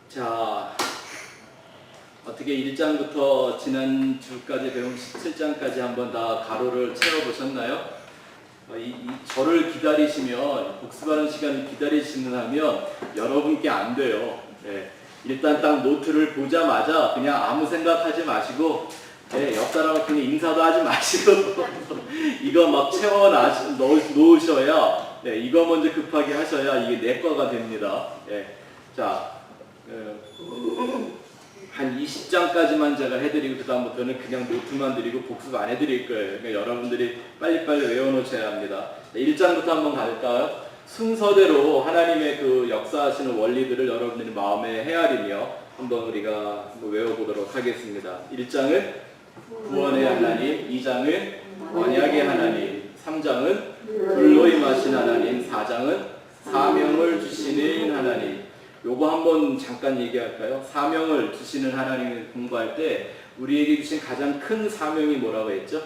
자, 어떻게 1장부터 지난주까지 배운 17장까지 한번 다 가로를 채워보셨나요? 저를 기다리시면, 복습하는 시간을 기다리시면 여러분께 안 돼요. 네. 일단 딱 노트를 보자마자 그냥 아무 생각하지 마시고, 네, 옆 사람한테 그냥 인사도 하지 마시고 이거 막 채워 놓으셔야, 네, 이거 먼저 급하게 하셔야 이게 내 거가 됩니다. 네. 자, 한 20장까지만 제가 해드리고 그 다음부터는 그냥 노트만 드리고 복습 안 해드릴 거예요. 그러니까 여러분들이 빨리빨리 외워놓으셔야 합니다. 1장부터 한번 갈까요? 순서대로 하나님의 그 역사하시는 원리들을 여러분들이 마음에 헤아리며 한번 우리가 외워보도록 하겠습니다. 1장은 구원의 하나님, 2장은 언약의 하나님, 3장은 불로 임하신 하나님, 4장은 사명을 주시는 하나님. 요거 한번 잠깐 얘기할까요? 사명을 주시는 하나님을 공부할 때 우리에게 주신 가장 큰 사명이 뭐라고 했죠?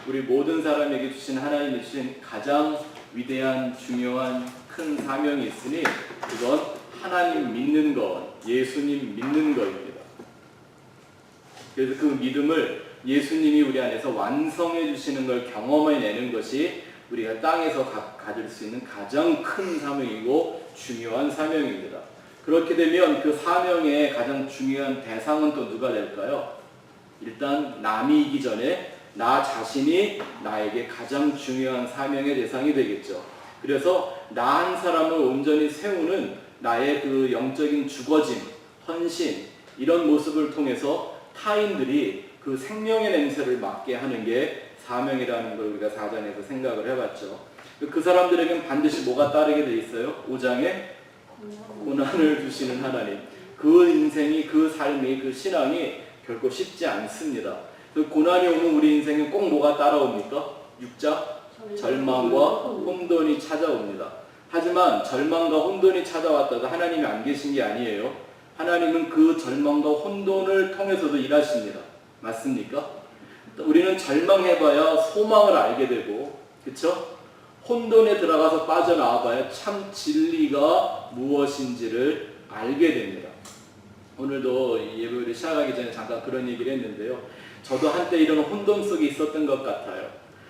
우리 모든 사람에게 주신 하나님이 주신 가장 위대한 중요한 큰 사명이 있으니 그건 하나님 믿는 것, 예수님 믿는 것입니다. 그래서 그 믿음을 예수님이 우리 안에서 완성해 주시는 걸 경험해내는 것이 우리가 땅에서 가질 수 있는 가장 큰 사명이고 중요한 사명입니다. 그렇게 되면 그 사명의 가장 중요한 대상은 또 누가 될까요? 일단 남이 이기 전에 나 자신이 나에게 가장 중요한 사명의 대상이 되겠죠. 그래서 나 한 사람을 온전히 세우는 나의 그 영적인 주거짐, 헌신 이런 모습을 통해서 타인들이 그 생명의 냄새를 맡게 하는 게 사명이라는 걸 우리가 4장에서 생각을 해봤죠. 그 사람들에게는 반드시 뭐가 따르게 돼 있어요? 5장에 고난을 주시는 하나님. 그 인생이, 그 삶이, 그 신앙이 결코 쉽지 않습니다. 그 고난이 오면 우리 인생에 꼭 뭐가 따라옵니까? 6장 절망과 혼돈이 찾아옵니다. 하지만 절망과 혼돈이 찾아왔다고 하나님이 안 계신 게 아니에요. 하나님은 그 절망과 혼돈을 통해서도 일하십니다. 맞습니까? 우리는 절망해봐야 소망을 알게 되고, 그쵸? 혼돈에 들어가서 빠져나와봐야 참 진리가 무엇인지를 알게 됩니다. 오늘도 예배를 시작하기 전에 잠깐 그런 얘기를 했는데요. 저도 한때 이런 혼돈 속에 있었던 것 같아요.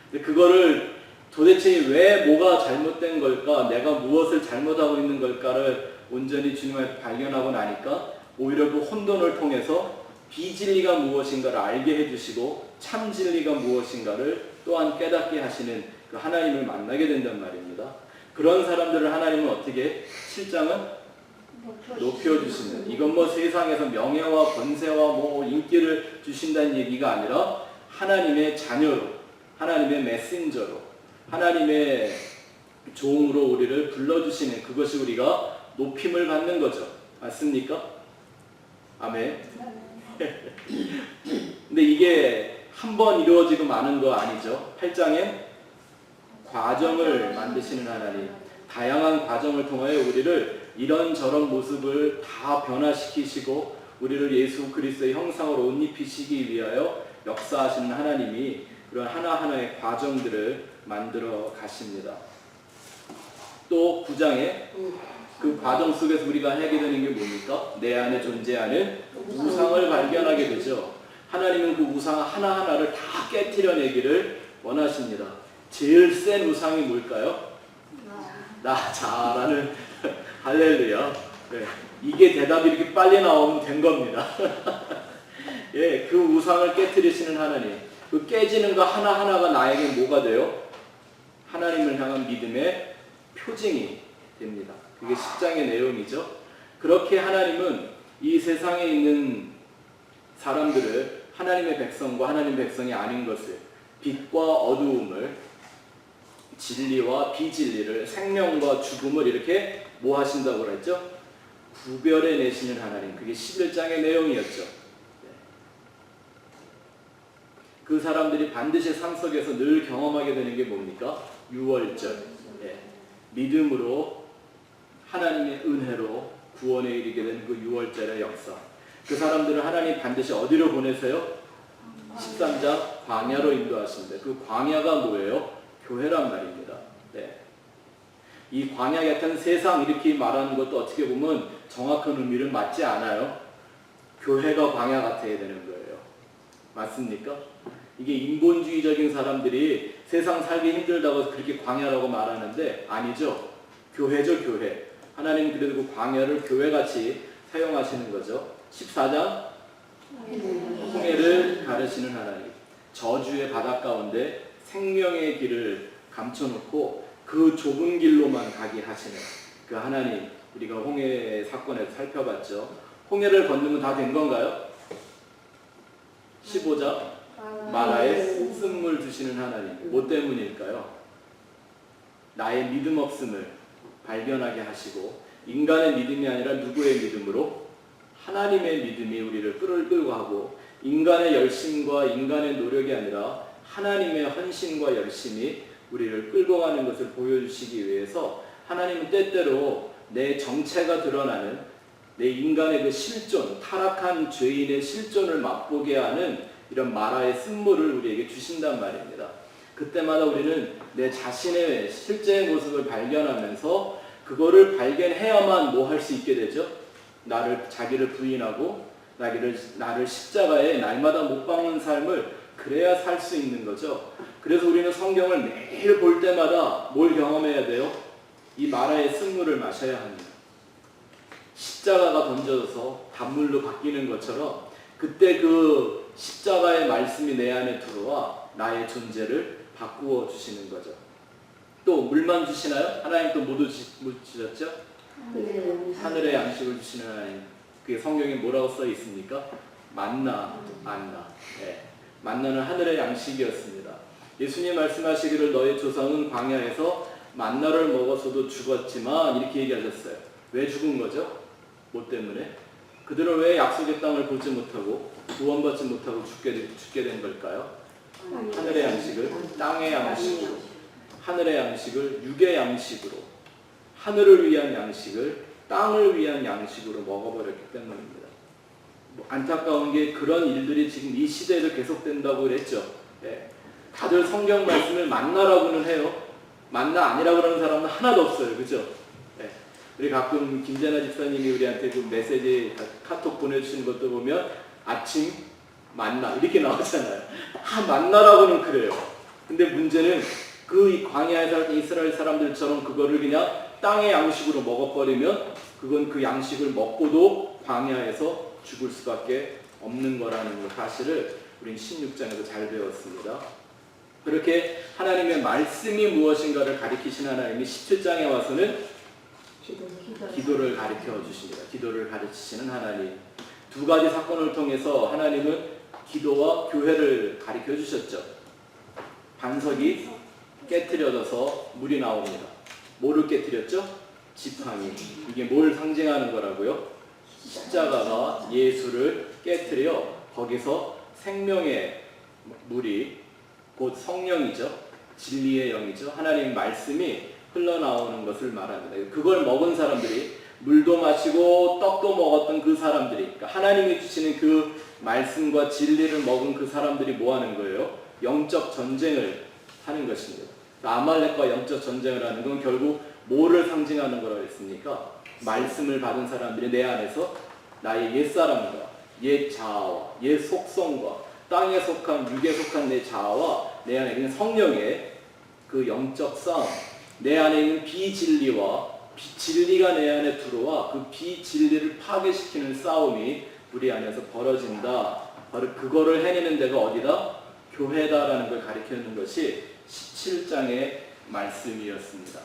근데 그거를 도대체 왜 뭐가 잘못된 걸까? 내가 무엇을 잘못하고 있는 걸까를 온전히 주님을 발견하고 나니까 오히려 그 혼돈을 통해서 비진리가 무엇인가를 알게 해주시고 참 진리가 무엇인가를 또한 깨닫게 하시는 그 하나님을 만나게 된단 말입니다. 그런 사람들을 하나님은 어떻게 7장은 높여주시는, 이건 뭐 세상에서 명예와 권세와 뭐 인기를 주신다는 얘기가 아니라 하나님의 자녀로, 하나님의 메신저로, 하나님의 종으로 우리를 불러주시는, 그것이 우리가 높임을 받는 거죠. 맞습니까? 아멘. 근데 이게 한 번 이루어지고 마는 거 아니죠. 8장엔 과정을 만드시는 하나님, 다양한 과정을 통하여 우리를 이런저런 모습을 다 변화시키시고 우리를 예수 그리스도의 형상으로 옷 입히시기 위하여 역사하시는 하나님이 그런 하나하나의 과정들을 만들어 가십니다. 또 9장에 그 과정 속에서 우리가 하게 되는 게 뭡니까? 내 안에 존재하는 우상을 발견하게 되죠. 하나님은 그 우상 하나하나를 다 깨트려내기를 원하십니다. 제일 센 우상이 뭘까요? 나 자라는 할렐루야. 네. 이게 대답이 이렇게 빨리 나오면 된 겁니다. 예, 그 우상을 깨트리시는 하나님. 그 깨지는 거 하나하나가 나에게 뭐가 돼요? 하나님을 향한 믿음의 표징이 됩니다. 그게 10장의 내용이죠. 그렇게 하나님은 이 세상에 있는 사람들을 하나님의 백성과 하나님의 백성이 아닌 것을, 빛과 어두움을, 진리와 비진리를, 생명과 죽음을 이렇게 뭐 하신다고 그랬죠? 구별해 내시는 하나님. 그게 11장의 내용이었죠. 그 사람들이 반드시 삶 속에서 늘 경험하게 되는 게 뭡니까? 유월절. 네. 믿음으로 하나님의 은혜로 구원에 이르게 된 그 유월절의 역사. 그 사람들을 하나님 반드시 어디로 보내세요? 13장 광야로 인도하십니다. 그 광야가 뭐예요? 교회란 말입니다. 네. 이 광야 같은 세상 이렇게 말하는 것도 어떻게 보면 정확한 의미를 맞지 않아요. 교회가 광야 같아야 되는 거예요. 맞습니까? 이게 인본주의적인 사람들이 세상 살기 힘들다고 그렇게 광야라고 말하는데 아니죠. 교회죠, 교회. 하나님 그래도 그 광야를 교회같이 사용하시는 거죠. 14장 홍해를 가르시는 하나님. 저주의 바다 가운데 생명의 길을 감춰놓고 그 좁은 길로만 가게 하시는 그 하나님. 우리가 홍해 사건에서 살펴봤죠. 홍해를 건너면 다 된 건가요? 15장 마라에 쓴물 주시는 하나님. 뭐 때문일까요? 나의 믿음 없음을 발견하게 하시고 인간의 믿음이 아니라 누구의 믿음으로? 하나님의 믿음이 우리를 끌고 가고 인간의 열심과 인간의 노력이 아니라 하나님의 헌신과 열심이 우리를 끌고 가는 것을 보여주시기 위해서 하나님은 때때로 내 정체가 드러나는 내 인간의 그 실존, 타락한 죄인의 실존을 맛보게 하는 이런 마라의 쓴물을 우리에게 주신단 말입니다. 그때마다 우리는 내 자신의 실제의 모습을 발견하면서 그거를 발견해야만 뭐 할 수 있게 되죠? 자기를 부인하고 나를 십자가에 날마다 못 박는 삶을 그래야 살 수 있는 거죠. 그래서 우리는 성경을 매일 볼 때마다 뭘 경험해야 돼요? 이 마라의 쓴물을 마셔야 합니다. 십자가가 던져져서 단물로 바뀌는 것처럼 그때 그 십자가의 말씀이 내 안에 들어와 나의 존재를 바꾸어 주시는 거죠. 또 물만 주시나요? 하나님 또 뭐 주셨죠? 하늘의 양식을 주시는 하나님. 그게 성경에 뭐라고 써 있습니까? 만나. 네. 만나는 하늘의 양식이었습니다. 예수님 말씀하시기를 너의 조상은 광야에서 만나를 먹어서도 죽었지만 이렇게 얘기하셨어요. 왜 죽은 거죠? 뭐 때문에? 그들은 왜 약속의 땅을 보지 못하고 구원받지 못하고 죽게 된 걸까요? 하늘의 양식을 땅의 양식으로, 하늘의 양식을 육의 양식으로, 하늘을 위한 양식을 땅을 위한 양식으로 먹어버렸기 때문입니다. 안타까운 게 그런 일들이 지금 이 시대에도 계속된다고 그랬죠. 네. 다들 성경 말씀을 만나라고는 해요. 만나 아니라고 하는 사람은 하나도 없어요. 그죠? 네. 우리 가끔 김재나 집사님이 우리한테 그 메시지 카톡 보내주시는 것도 보면 아침 만나 이렇게 나오잖아요. 만나라고는 그래요. 근데 문제는 그 광야에 살던 이스라엘 사람들처럼 그거를 그냥 땅의 양식으로 먹어버리면 그건 그 양식을 먹고도 광야에서 죽을 수밖에 없는 거라는 사실을 우린 16장에서 잘 배웠습니다. 그렇게 하나님의 말씀이 무엇인가를 가리키신 하나님이 17장에 와서는 기도를 가르쳐 주십니다. 기도를 가르치시는 하나님. 두 가지 사건을 통해서 하나님은 기도와 교회를 가르쳐 주셨죠. 반석이 깨트려져서 물이 나옵니다. 뭐를 깨트렸죠? 지팡이. 이게 뭘 상징하는 거라고요? 십자가가 예수를 깨트려 거기서 생명의 물이 곧 성령이죠. 진리의 영이죠. 하나님 말씀이 흘러나오는 것을 말합니다. 그걸 먹은 사람들이 물도 마시고 떡도 먹었던 그 사람들이, 그러니까 하나님이 주시는 그 말씀과 진리를 먹은 그 사람들이 뭐 하는 거예요? 영적 전쟁을 하는 것입니다. 아말렉과 영적 전쟁을 하는 건 결국 뭐를 상징하는 거라고 했습니까? 말씀을 받은 사람들이 내 안에서 나의 옛사람과 옛 자아와 옛 속성과 땅에 속한 육에 속한 내 자아와 내 안에 있는 성령의 그 영적 싸움, 내 안에 있는 비진리와 진리가 내 안에 들어와 그 비진리를 파괴시키는 싸움이 우리 안에서 벌어진다. 바로 그거를 해내는 데가 어디다? 교회다라는 걸 가리키는 것이 17장의 말씀이었습니다.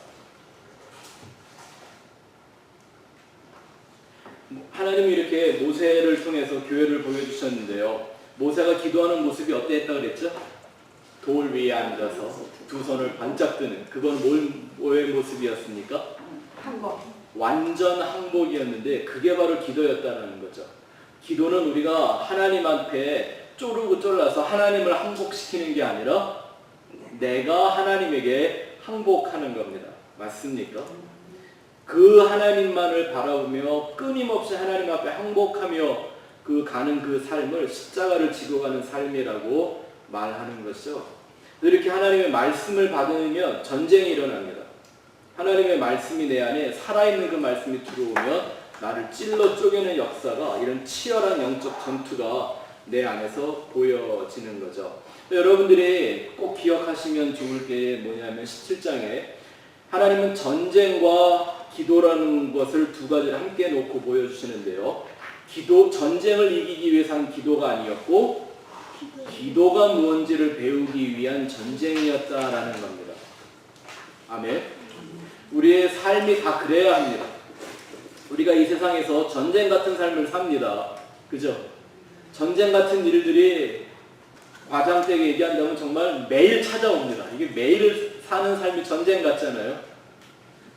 하나님이 이렇게 모세를 통해서 교회를 보여주셨는데요. 모세가 기도하는 모습이 어땠다 그랬죠? 돌 위에 앉아서 두 손을 반짝 드는, 그건 뭐의 모습이었습니까? 항복. 완전 항복이었는데 그게 바로 기도였다는 거죠. 기도는 우리가 하나님 앞에 쪼르고 쫄라서 하나님을 항복시키는 게 아니라 내가 하나님에게 항복하는 겁니다. 맞습니까? 그 하나님만을 바라보며 끊임없이 하나님 앞에 항복하며 가는 그 삶을 십자가를 지고 가는 삶이라고 말하는 것이죠. 이렇게 하나님의 말씀을 받으면 전쟁이 일어납니다. 하나님의 말씀이 내 안에 살아있는 그 말씀이 들어오면 나를 찔러 쪼개는 역사가, 이런 치열한 영적 전투가 내 안에서 보여지는 거죠. 여러분들이 꼭 기억하시면 좋을 게 뭐냐면 17장에 하나님은 전쟁과 기도라는 것을 두 가지를 함께 놓고 보여주시는데요. 전쟁을 이기기 위해서 한 기도가 아니었고 기도가 무언지를 배우기 위한 전쟁이었다라는 겁니다. 아멘. 우리의 삶이 다 그래야 합니다. 우리가 이 세상에서 전쟁 같은 삶을 삽니다. 그죠? 전쟁 같은 일들이 과장되게 얘기한다면 정말 매일 찾아옵니다. 이게 매일 사는 삶이 전쟁 같잖아요.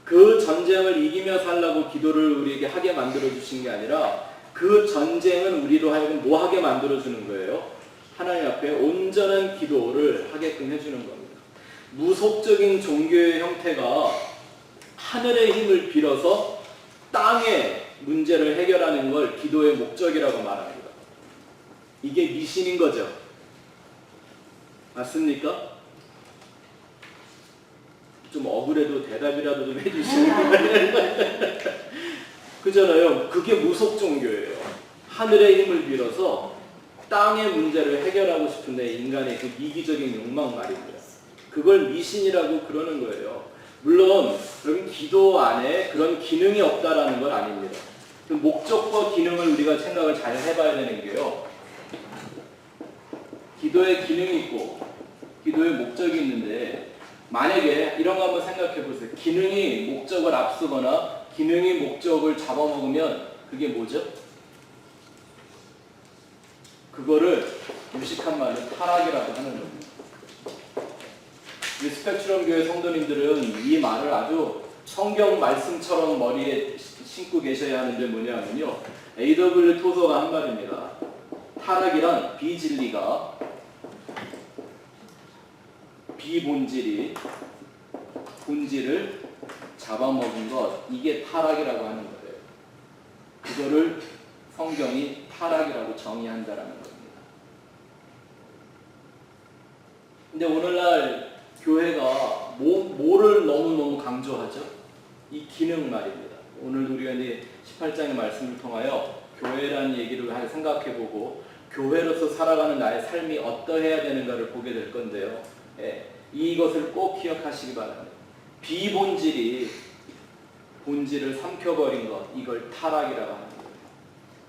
그 전쟁을 이기며 살라고 기도를 우리에게 하게 만들어주신 게 아니라 그 전쟁은 우리로 하여금 뭐 하게 만들어주는 거예요? 하나님 앞에 온전한 기도를 하게끔 해주는 겁니다. 무속적인 종교의 형태가 하늘의 힘을 빌어서 땅의 문제를 해결하는 걸 기도의 목적이라고 말합니다. 이게 미신인 거죠. 맞습니까? 좀 억울해도 대답이라도 좀 해주시면 그잖아요. 그게 무속 종교예요. 하늘의 힘을 빌어서 땅의 문제를 해결하고 싶은데 인간의 그 이기적인 욕망 말입니다. 그걸 미신이라고 그러는 거예요. 물론 여러분 기도 안에 그런 기능이 없다라는 건 아닙니다. 그 목적과 기능을 우리가 생각을 잘 해봐야 되는 게요. 기도의 기능이 있고 기도의 목적이 있는데 만약에 이런 거 한번 생각해 보세요. 기능이 목적을 앞서거나 기능이 목적을 잡아먹으면 그게 뭐죠? 그거를 유식한 말로 타락이라고 하는 겁니다. 우리 스펙트럼 교회 성도님들은 이 말을 아주 성경 말씀처럼 머리에 신고 계셔야 하는데 뭐냐면요. A.W. 토서가 한 말입니다. 타락이란 비진리가 비본질이 본질을 잡아먹은 것, 이게 타락이라고 하는 거예요. 그거를 성경이 타락이라고 정의한다라는 겁니다. 근데 오늘날 교회가 뭐를 너무너무 강조하죠? 이 기능 말입니다. 오늘 우리가 이제 18장의 말씀을 통하여 교회라는 얘기를 생각해보고 교회로서 살아가는 나의 삶이 어떠해야 되는가를 보게 될 건데요. 이것을 꼭 기억하시기 바랍니다. 비본질이 본질을 삼켜버린 것, 이걸 타락이라고 하는 거예요.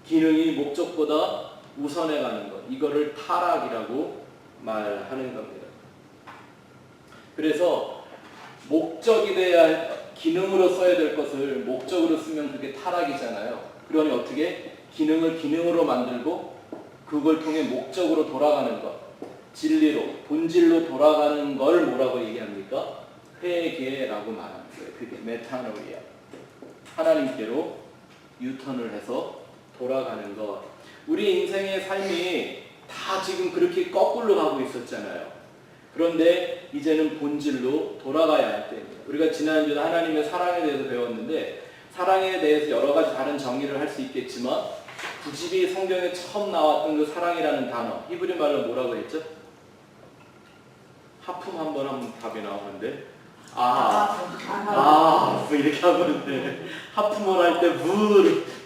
기능이 목적보다 우선해가는 것, 이거를 타락이라고 말하는 겁니다. 그래서 목적이 돼야 기능으로 써야 될 것을 목적으로 쓰면 그게 타락이잖아요. 그러니 어떻게 기능을 기능으로 만들고 그걸 통해 목적으로 돌아가는 것, 진리로, 본질로 돌아가는 걸 뭐라고 얘기합니까? 회개라고 말하는 거예요. 그게 메타노이아. 하나님께로 유턴을 해서 돌아가는 것. 우리 인생의 삶이 다 지금 그렇게 거꾸로 가고 있었잖아요. 그런데 이제는 본질로 돌아가야 할 때입니다. 우리가 지난주에 하나님의 사랑에 대해서 배웠는데 사랑에 대해서 여러 가지 다른 정의를 할 수 있겠지만 굳이 성경에 처음 나왔던 그 사랑이라는 단어, 히브리 말로 뭐라고 했죠? 하품 한번 하면 답이 나오는데 뭐 이렇게 하면 돼. 하품을 할 때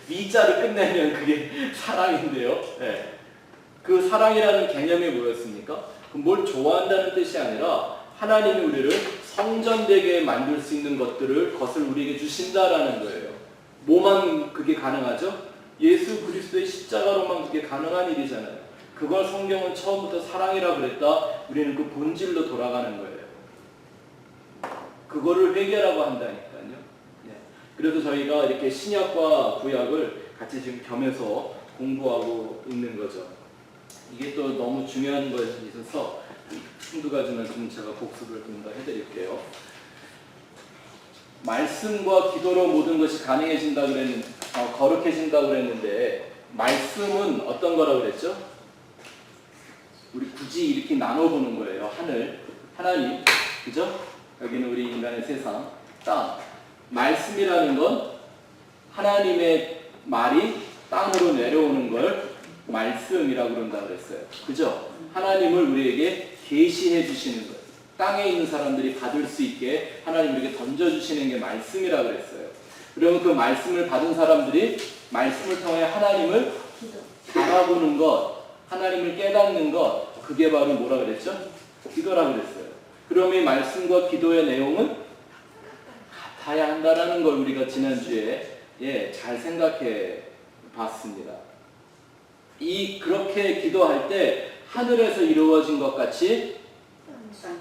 위자를 끝내면 그게 사랑인데요. 네. 그 사랑이라는 개념이 뭐였습니까? 뭘 좋아한다는 뜻이 아니라 하나님이 우리를 성전되게 만들 수 있는 것을 우리에게 주신다라는 거예요. 뭐만 그게 가능하죠? 예수 그리스도의 십자가로만 그게 가능한 일이잖아요. 그걸 성경은 처음부터 사랑이라고 그랬다. 우리는 그 본질로 돌아가는 거예요. 그거를 회개라고 한다니까요. 네. 그래서 저희가 이렇게 신약과 구약을 같이 지금 겸해서 공부하고 있는 거죠. 이게 또 너무 중요한 것이 있어서 한두 가지만 좀 제가 복습을 좀 더 해드릴게요. 말씀과 기도로 모든 것이 가능해진다고 거룩해진다고 그랬는데 말씀은 어떤 거라고 그랬죠? 우리 굳이 이렇게 나눠보는 거예요. 하나님, 그죠? 여기는 우리 인간의 세상, 땅. 말씀이라는 건 하나님의 말이 땅으로 내려오는 걸 말씀이라고 그런다고 그랬어요. 그죠? 하나님을 우리에게 계시해 주시는 거예요. 땅에 있는 사람들이 받을 수 있게 하나님 우리에게 던져주시는 게 말씀이라 그랬어요. 그러면 그 말씀을 받은 사람들이 말씀을 통해 하나님을 바라보는 것, 하나님을 깨닫는 것, 그게 바로 뭐라 그랬죠? 기도라 그랬어요. 그럼 이 말씀과 기도의 내용은 같아야 한다라는 걸 우리가 지난주에 잘 생각해 봤습니다. 그렇게 기도할 때 하늘에서 이루어진 것 같이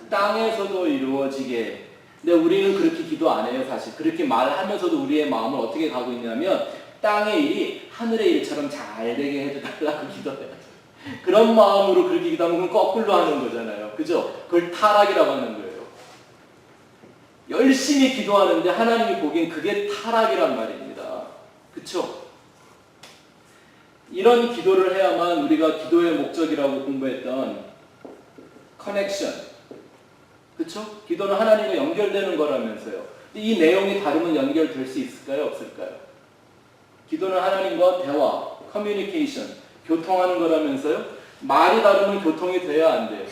땅에서도 이루어지게. 근데 우리는 그렇게 기도 안 해요, 사실. 그렇게 말하면서도 우리의 마음을 어떻게 가고 있냐면 땅의 일이 하늘의 일처럼 잘 되게 해달라고 기도해요. 그런 마음으로 그렇게 기도하면 거꾸로 하는 거잖아요. 그죠? 그걸 타락이라고 하는 거예요. 열심히 기도하는데 하나님이 보기엔 그게 타락이란 말입니다. 그쵸? 이런 기도를 해야만 우리가 기도의 목적이라고 공부했던 커넥션. 그쵸? 기도는 하나님과 연결되는 거라면서요. 이 내용이 다르면 연결될 수 있을까요? 없을까요? 기도는 하나님과 대화, 커뮤니케이션, 교통하는 거라면서요. 말이 다르면 교통이 돼야 안 돼요.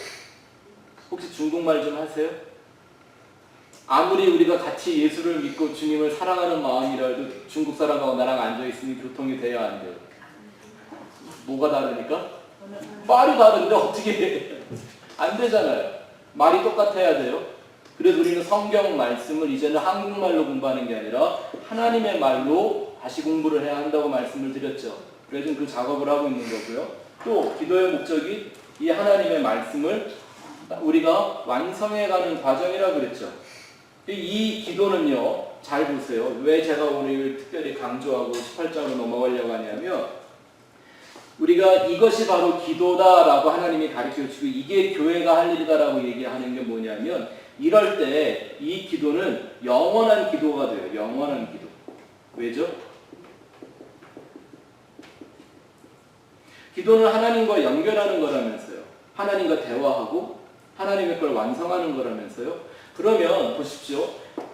혹시 중국말 좀 하세요? 아무리 우리가 같이 예수를 믿고 주님을 사랑하는 마음이라도 중국 사람하고 나랑 앉아있으니 교통이 돼야 안 돼요. 뭐가 다르니까? 말이 다른데 어떻게 해? 안 되잖아요. 말이 똑같아야 돼요. 그래서 우리는 성경 말씀을 이제는 한국말로 공부하는 게 아니라 하나님의 말로 다시 공부를 해야 한다고 말씀을 드렸죠. 그래서 그 작업을 하고 있는 거고요. 또 기도의 목적이 이 하나님의 말씀을 우리가 완성해가는 과정이라고 그랬죠. 이 기도는요, 잘 보세요. 왜 제가 오늘 특별히 강조하고 18장으로 넘어가려고 하냐면 우리가 이것이 바로 기도다라고 하나님이 가르쳐주시고 이게 교회가 할 일이다라고 얘기하는 게 뭐냐면 이럴 때 이 기도는 영원한 기도가 돼요. 영원한 기도. 왜죠? 기도는 하나님과 연결하는 거라면서요. 하나님과 대화하고 하나님의 걸 완성하는 거라면서요. 그러면 보십시오.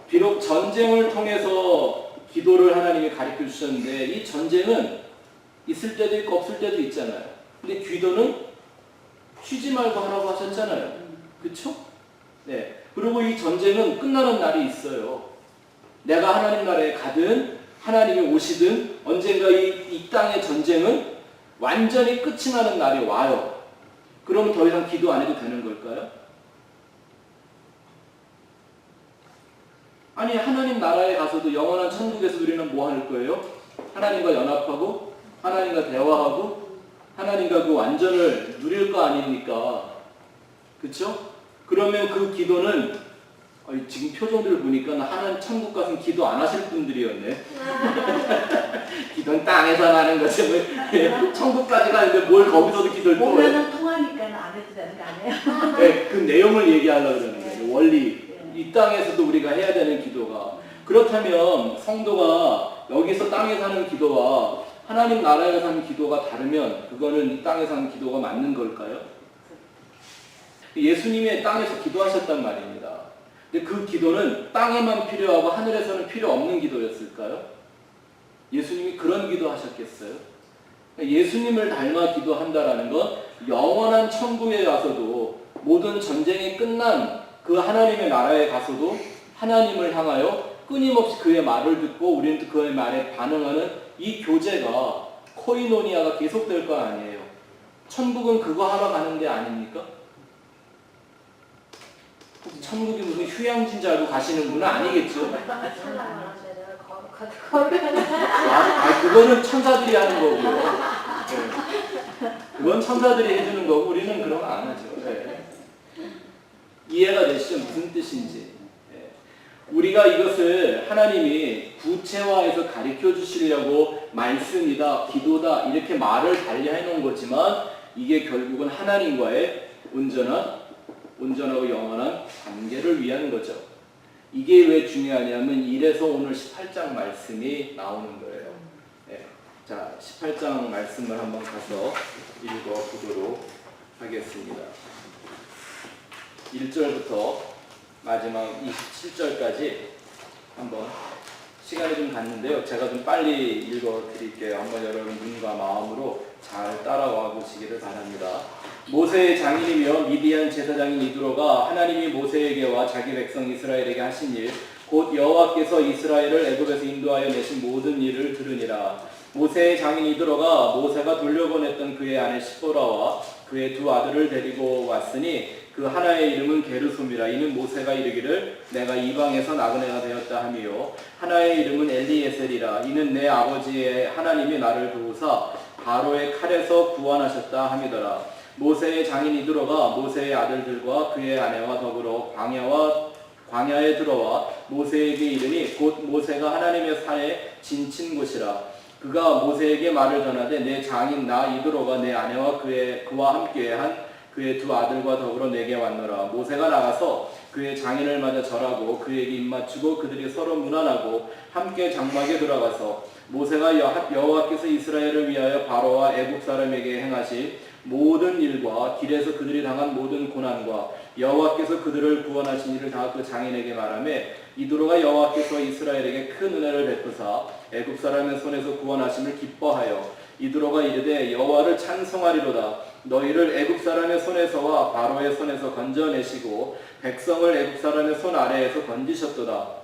비록 전쟁을 통해서 기도를 하나님이 가르쳐 주셨는데 이 전쟁은 있을 때도 있고 없을 때도 있잖아요. 근데 기도는 쉬지 말고 하라고 하셨잖아요. 그렇죠? 네. 그리고 이 전쟁은 끝나는 날이 있어요. 내가 하나님 나라에 가든 하나님이 오시든 언젠가 이 땅의 전쟁은 완전히 끝이 나는 날이 와요. 그러면 더 이상 기도 안 해도 되는 걸까요? 아니 하나님 나라에 가서도 영원한 천국에서 우리는 뭐 할 거예요? 하나님과 연합하고 하나님과 대화하고 하나님과 그 완전을 누릴 거 아닙니까? 그렇죠? 그러면 그 기도는 지금 표정들을 보니까 하나님 천국 가서 기도 안 하실 분들이었네. 기도는 땅에서 하는 거지. 천국까지 가는데 뭘 거기서도 기도를 또 해. 오면은 통하니까 안 해도 되는 거 아니에요? 네, 그 내용을 얘기하려고 그러는 거예요. 원리. 이 땅에서도 우리가 해야 되는 기도가. 그렇다면 성도가 여기서 땅에서 하는 기도와 하나님 나라에서 하는 기도가 다르면 그거는 이 땅에서 하는 기도가 맞는 걸까요? 예수님이 땅에서 기도하셨단 말입니다. 근데 그 기도는 땅에만 필요하고 하늘에서는 필요 없는 기도였을까요? 예수님이 그런 기도 하셨겠어요? 예수님을 닮아 기도한다라는 건 영원한 천국에 가서도 모든 전쟁이 끝난 그 하나님의 나라에 가서도 하나님을 향하여 끊임없이 그의 말을 듣고 우리는 그의 말에 반응하는 이 교제가 코이노니아가 계속될 거 아니에요. 천국은 그거 하러 가는 데 아닙니까? 천국이 무슨 휴양지인 줄 알고 가시는 분은 아니겠죠? 그거는 천사들이 하는 거고요. 네. 그건 천사들이 해주는 거고 우리는 그런 거 안 하죠. 네. 이해가 되시죠? 무슨 뜻인지. 네. 우리가 이것을 하나님이 구체화해서 가르쳐 주시려고 말씀이다, 기도다 이렇게 말을 달리해 놓은 거지만 이게 결국은 하나님과의 온전하고 영원한 관계를 위한 거죠. 이게 왜 중요하냐면 이래서 오늘 18장 말씀이 나오는 거예요. 네. 자, 18장 말씀을 한번 가서 읽어보도록 하겠습니다. 1절부터 마지막 27절까지 한번 시간이 좀 갔는데요. 제가 좀 빨리 읽어드릴게요. 한번 여러분 눈과 마음으로 잘 따라와 보시기를 바랍니다. 모세의 장인이며 미디안 제사장인 이드로가 하나님이 모세에게와 자기 백성 이스라엘에게 하신 일, 곧 여호와께서 이스라엘을 애굽에서 인도하여 내신 모든 일을 들으니라. 모세의 장인 이드로가 모세가 돌려보냈던 그의 아내 시보라와 그의 두 아들을 데리고 왔으니 그 하나의 이름은 게르솜이라. 이는 모세가 이르기를 내가 이방에서 나그네가 되었다 하며, 하나의 이름은 엘리에셀이라. 이는 내 아버지의 하나님이 나를 도우사 바로의 칼에서 구원하셨다 함이더라. 모세의 장인 이드로가 모세의 아들들과 그의 아내와 더불어 광야에 들어와 모세에게 이르니 곧 모세가 하나님의 산에 진친 곳이라. 그가 모세에게 말을 전하되 내 장인 나 이드로가 내 아내와 그와 함께 한 그의 두 아들과 더불어 내게 왔노라. 모세가 나가서 그의 장인을 맞아 절하고 그에게 입맞추고 그들이 서로 문안하고 함께 장막에 들어가서 모세가 여호와께서 이스라엘을 위하여 바로와 애굽 사람에게 행하신 모든 일과 길에서 그들이 당한 모든 고난과 여호와께서 그들을 구원하신 일을 다 그 장인에게 말하매, 이드로가 여호와께서 이스라엘에게 큰 은혜를 베푸사 애굽 사람의 손에서 구원하심을 기뻐하여 이드로가 이르되 여호와를 찬송하리로다. 너희를 애굽 사람의 손에서와 바로의 손에서 건져내시고 백성을 애굽 사람의 손 아래에서 건지셨도다.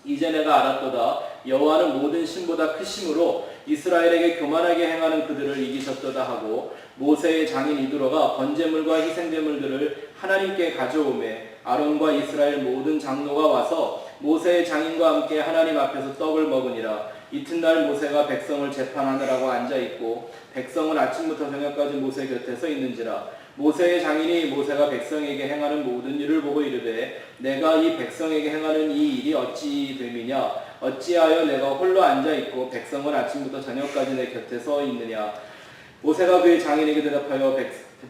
이제 내가 알았도다. 여호와는 모든 신보다 크심으로 이스라엘에게 교만하게 행하는 그들을 이기셨도다 하고, 모세의 장인 이드로가 번제물과 희생제물들을 하나님께 가져오매 아론과 이스라엘 모든 장로가 와서 모세의 장인과 함께 하나님 앞에서 떡을 먹으니라. 이튿날 모세가 백성을 재판하느라고 앉아있고 백성은 아침부터 저녁까지 모세 곁에 서 있는지라. 모세의 장인이 모세가 백성에게 행하는 모든 일을 보고 이르되 내가 이 백성에게 행하는 이 일이 어찌 됨이냐. 어찌하여 내가 홀로 앉아있고 백성은 아침부터 저녁까지 내 곁에 서 있느냐. 모세가 그의 장인에게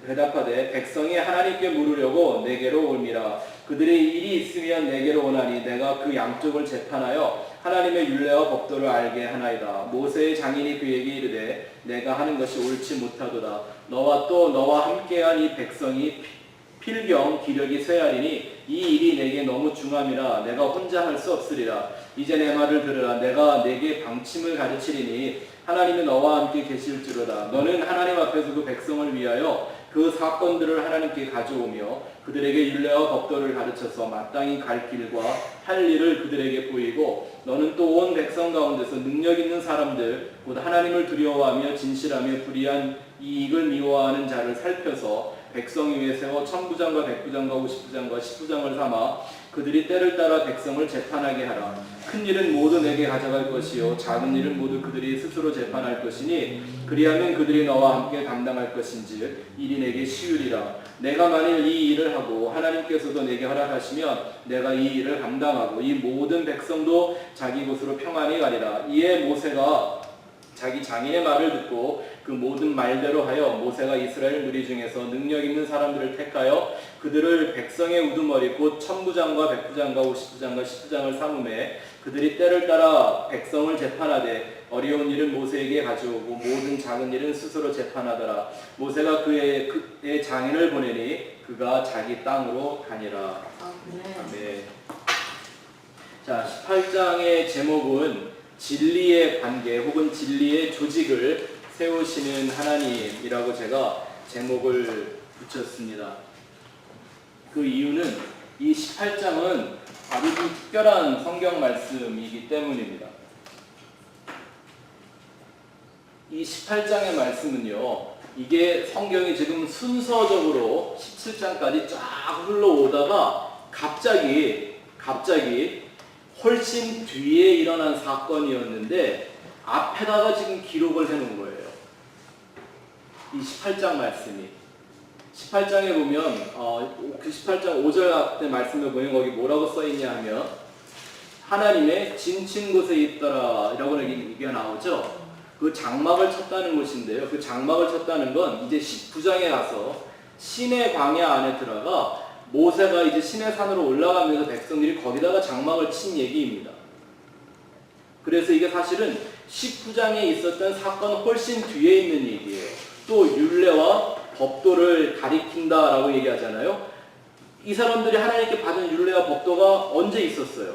대답하되 백성이 하나님께 물으려고 내게로 올미라. 그들의 일이 있으면 내게로 오나니 내가 그 양쪽을 재판하여 하나님의 율례와 법도를 알게 하나이다. 모세의 장인이 그에게 이르되 내가 하는 것이 옳지 못하도다. 너와 또 너와 함께한 이 백성이 필경 기력이 쇠하리니 이 일이 내게 너무 중함이라 내가 혼자 할 수 없으리라. 이제 내 말을 들으라. 내가 내게 방침을 가르치리니 하나님이 너와 함께 계실지로다. 너는 하나님 앞에서 그 백성을 위하여 그 사건들을 하나님께 가져오며 그들에게 율례와 법도를 가르쳐서 마땅히 갈 길과 할 일을 그들에게 보이고, 너는 또 온 백성 가운데서 능력 있는 사람들 곧 하나님을 두려워하며 진실하며 불의한 이익을 미워하는 자를 살펴서 백성 위에 세워 천부장과 백부장과 50부장과 10부장을 삼아 그들이 때를 따라 백성을 재판하게 하라. 큰 일은 모두 내게 가져갈 것이요 작은 일은 모두 그들이 스스로 재판할 것이니 그리하면 그들이 너와 함께 감당할 것인즉 일이 내게 쉬우리라. 내가 만일 이 일을 하고 하나님께서도 내게 허락하시면 내가 이 일을 감당하고 이 모든 백성도 자기 곳으로 평안히 가리라. 이에 모세가 자기 장인의 말을 듣고 그 모든 말대로 하여 모세가 이스라엘 무리 중에서 능력 있는 사람들을 택하여 그들을 백성의 우두머리 곧 천부장과 백부장과 50부장과 10부장을 삼음해 그들이 때를 따라 백성을 재판하되 어려운 일은 모세에게 가져오고 모든 작은 일은 스스로 재판하더라. 모세가 그의 장인을 보내니 그가 자기 땅으로 가니라. 아멘. 자, 18장의 제목은 진리의 관계 혹은 진리의 조직을 세우시는 하나님이라고 제가 제목을 붙였습니다. 그 이유는 이 18장은 아주 좀 특별한 성경 말씀이기 때문입니다. 이 18장의 말씀은요, 이게 성경이 지금 순서적으로 17장까지 쫙 흘러오다가 갑자기 훨씬 뒤에 일어난 사건이었는데 앞에다가 지금 기록을 해놓은 거예요. 이 18장 말씀이. 18장에 보면 그 18장 5절 때 말씀을 보면 거기 뭐라고 써있냐 하면 하나님의 진친 곳에 있더라 라고 얘기가 나오죠. 그 장막을 쳤다는 것인데요. 그 장막을 쳤다는 건 이제 19장에 가서 시내 광야 안에 들어가 모세가 이제 시내 산으로 올라가면서 백성들이 거기다가 장막을 친 얘기입니다. 그래서 이게 사실은 19장에 있었던 사건 훨씬 뒤에 있는 얘기예요. 또 율례와 법도를 가리킨다라고 얘기하잖아요. 이 사람들이 하나님께 받은 율례와 법도가 언제 있었어요?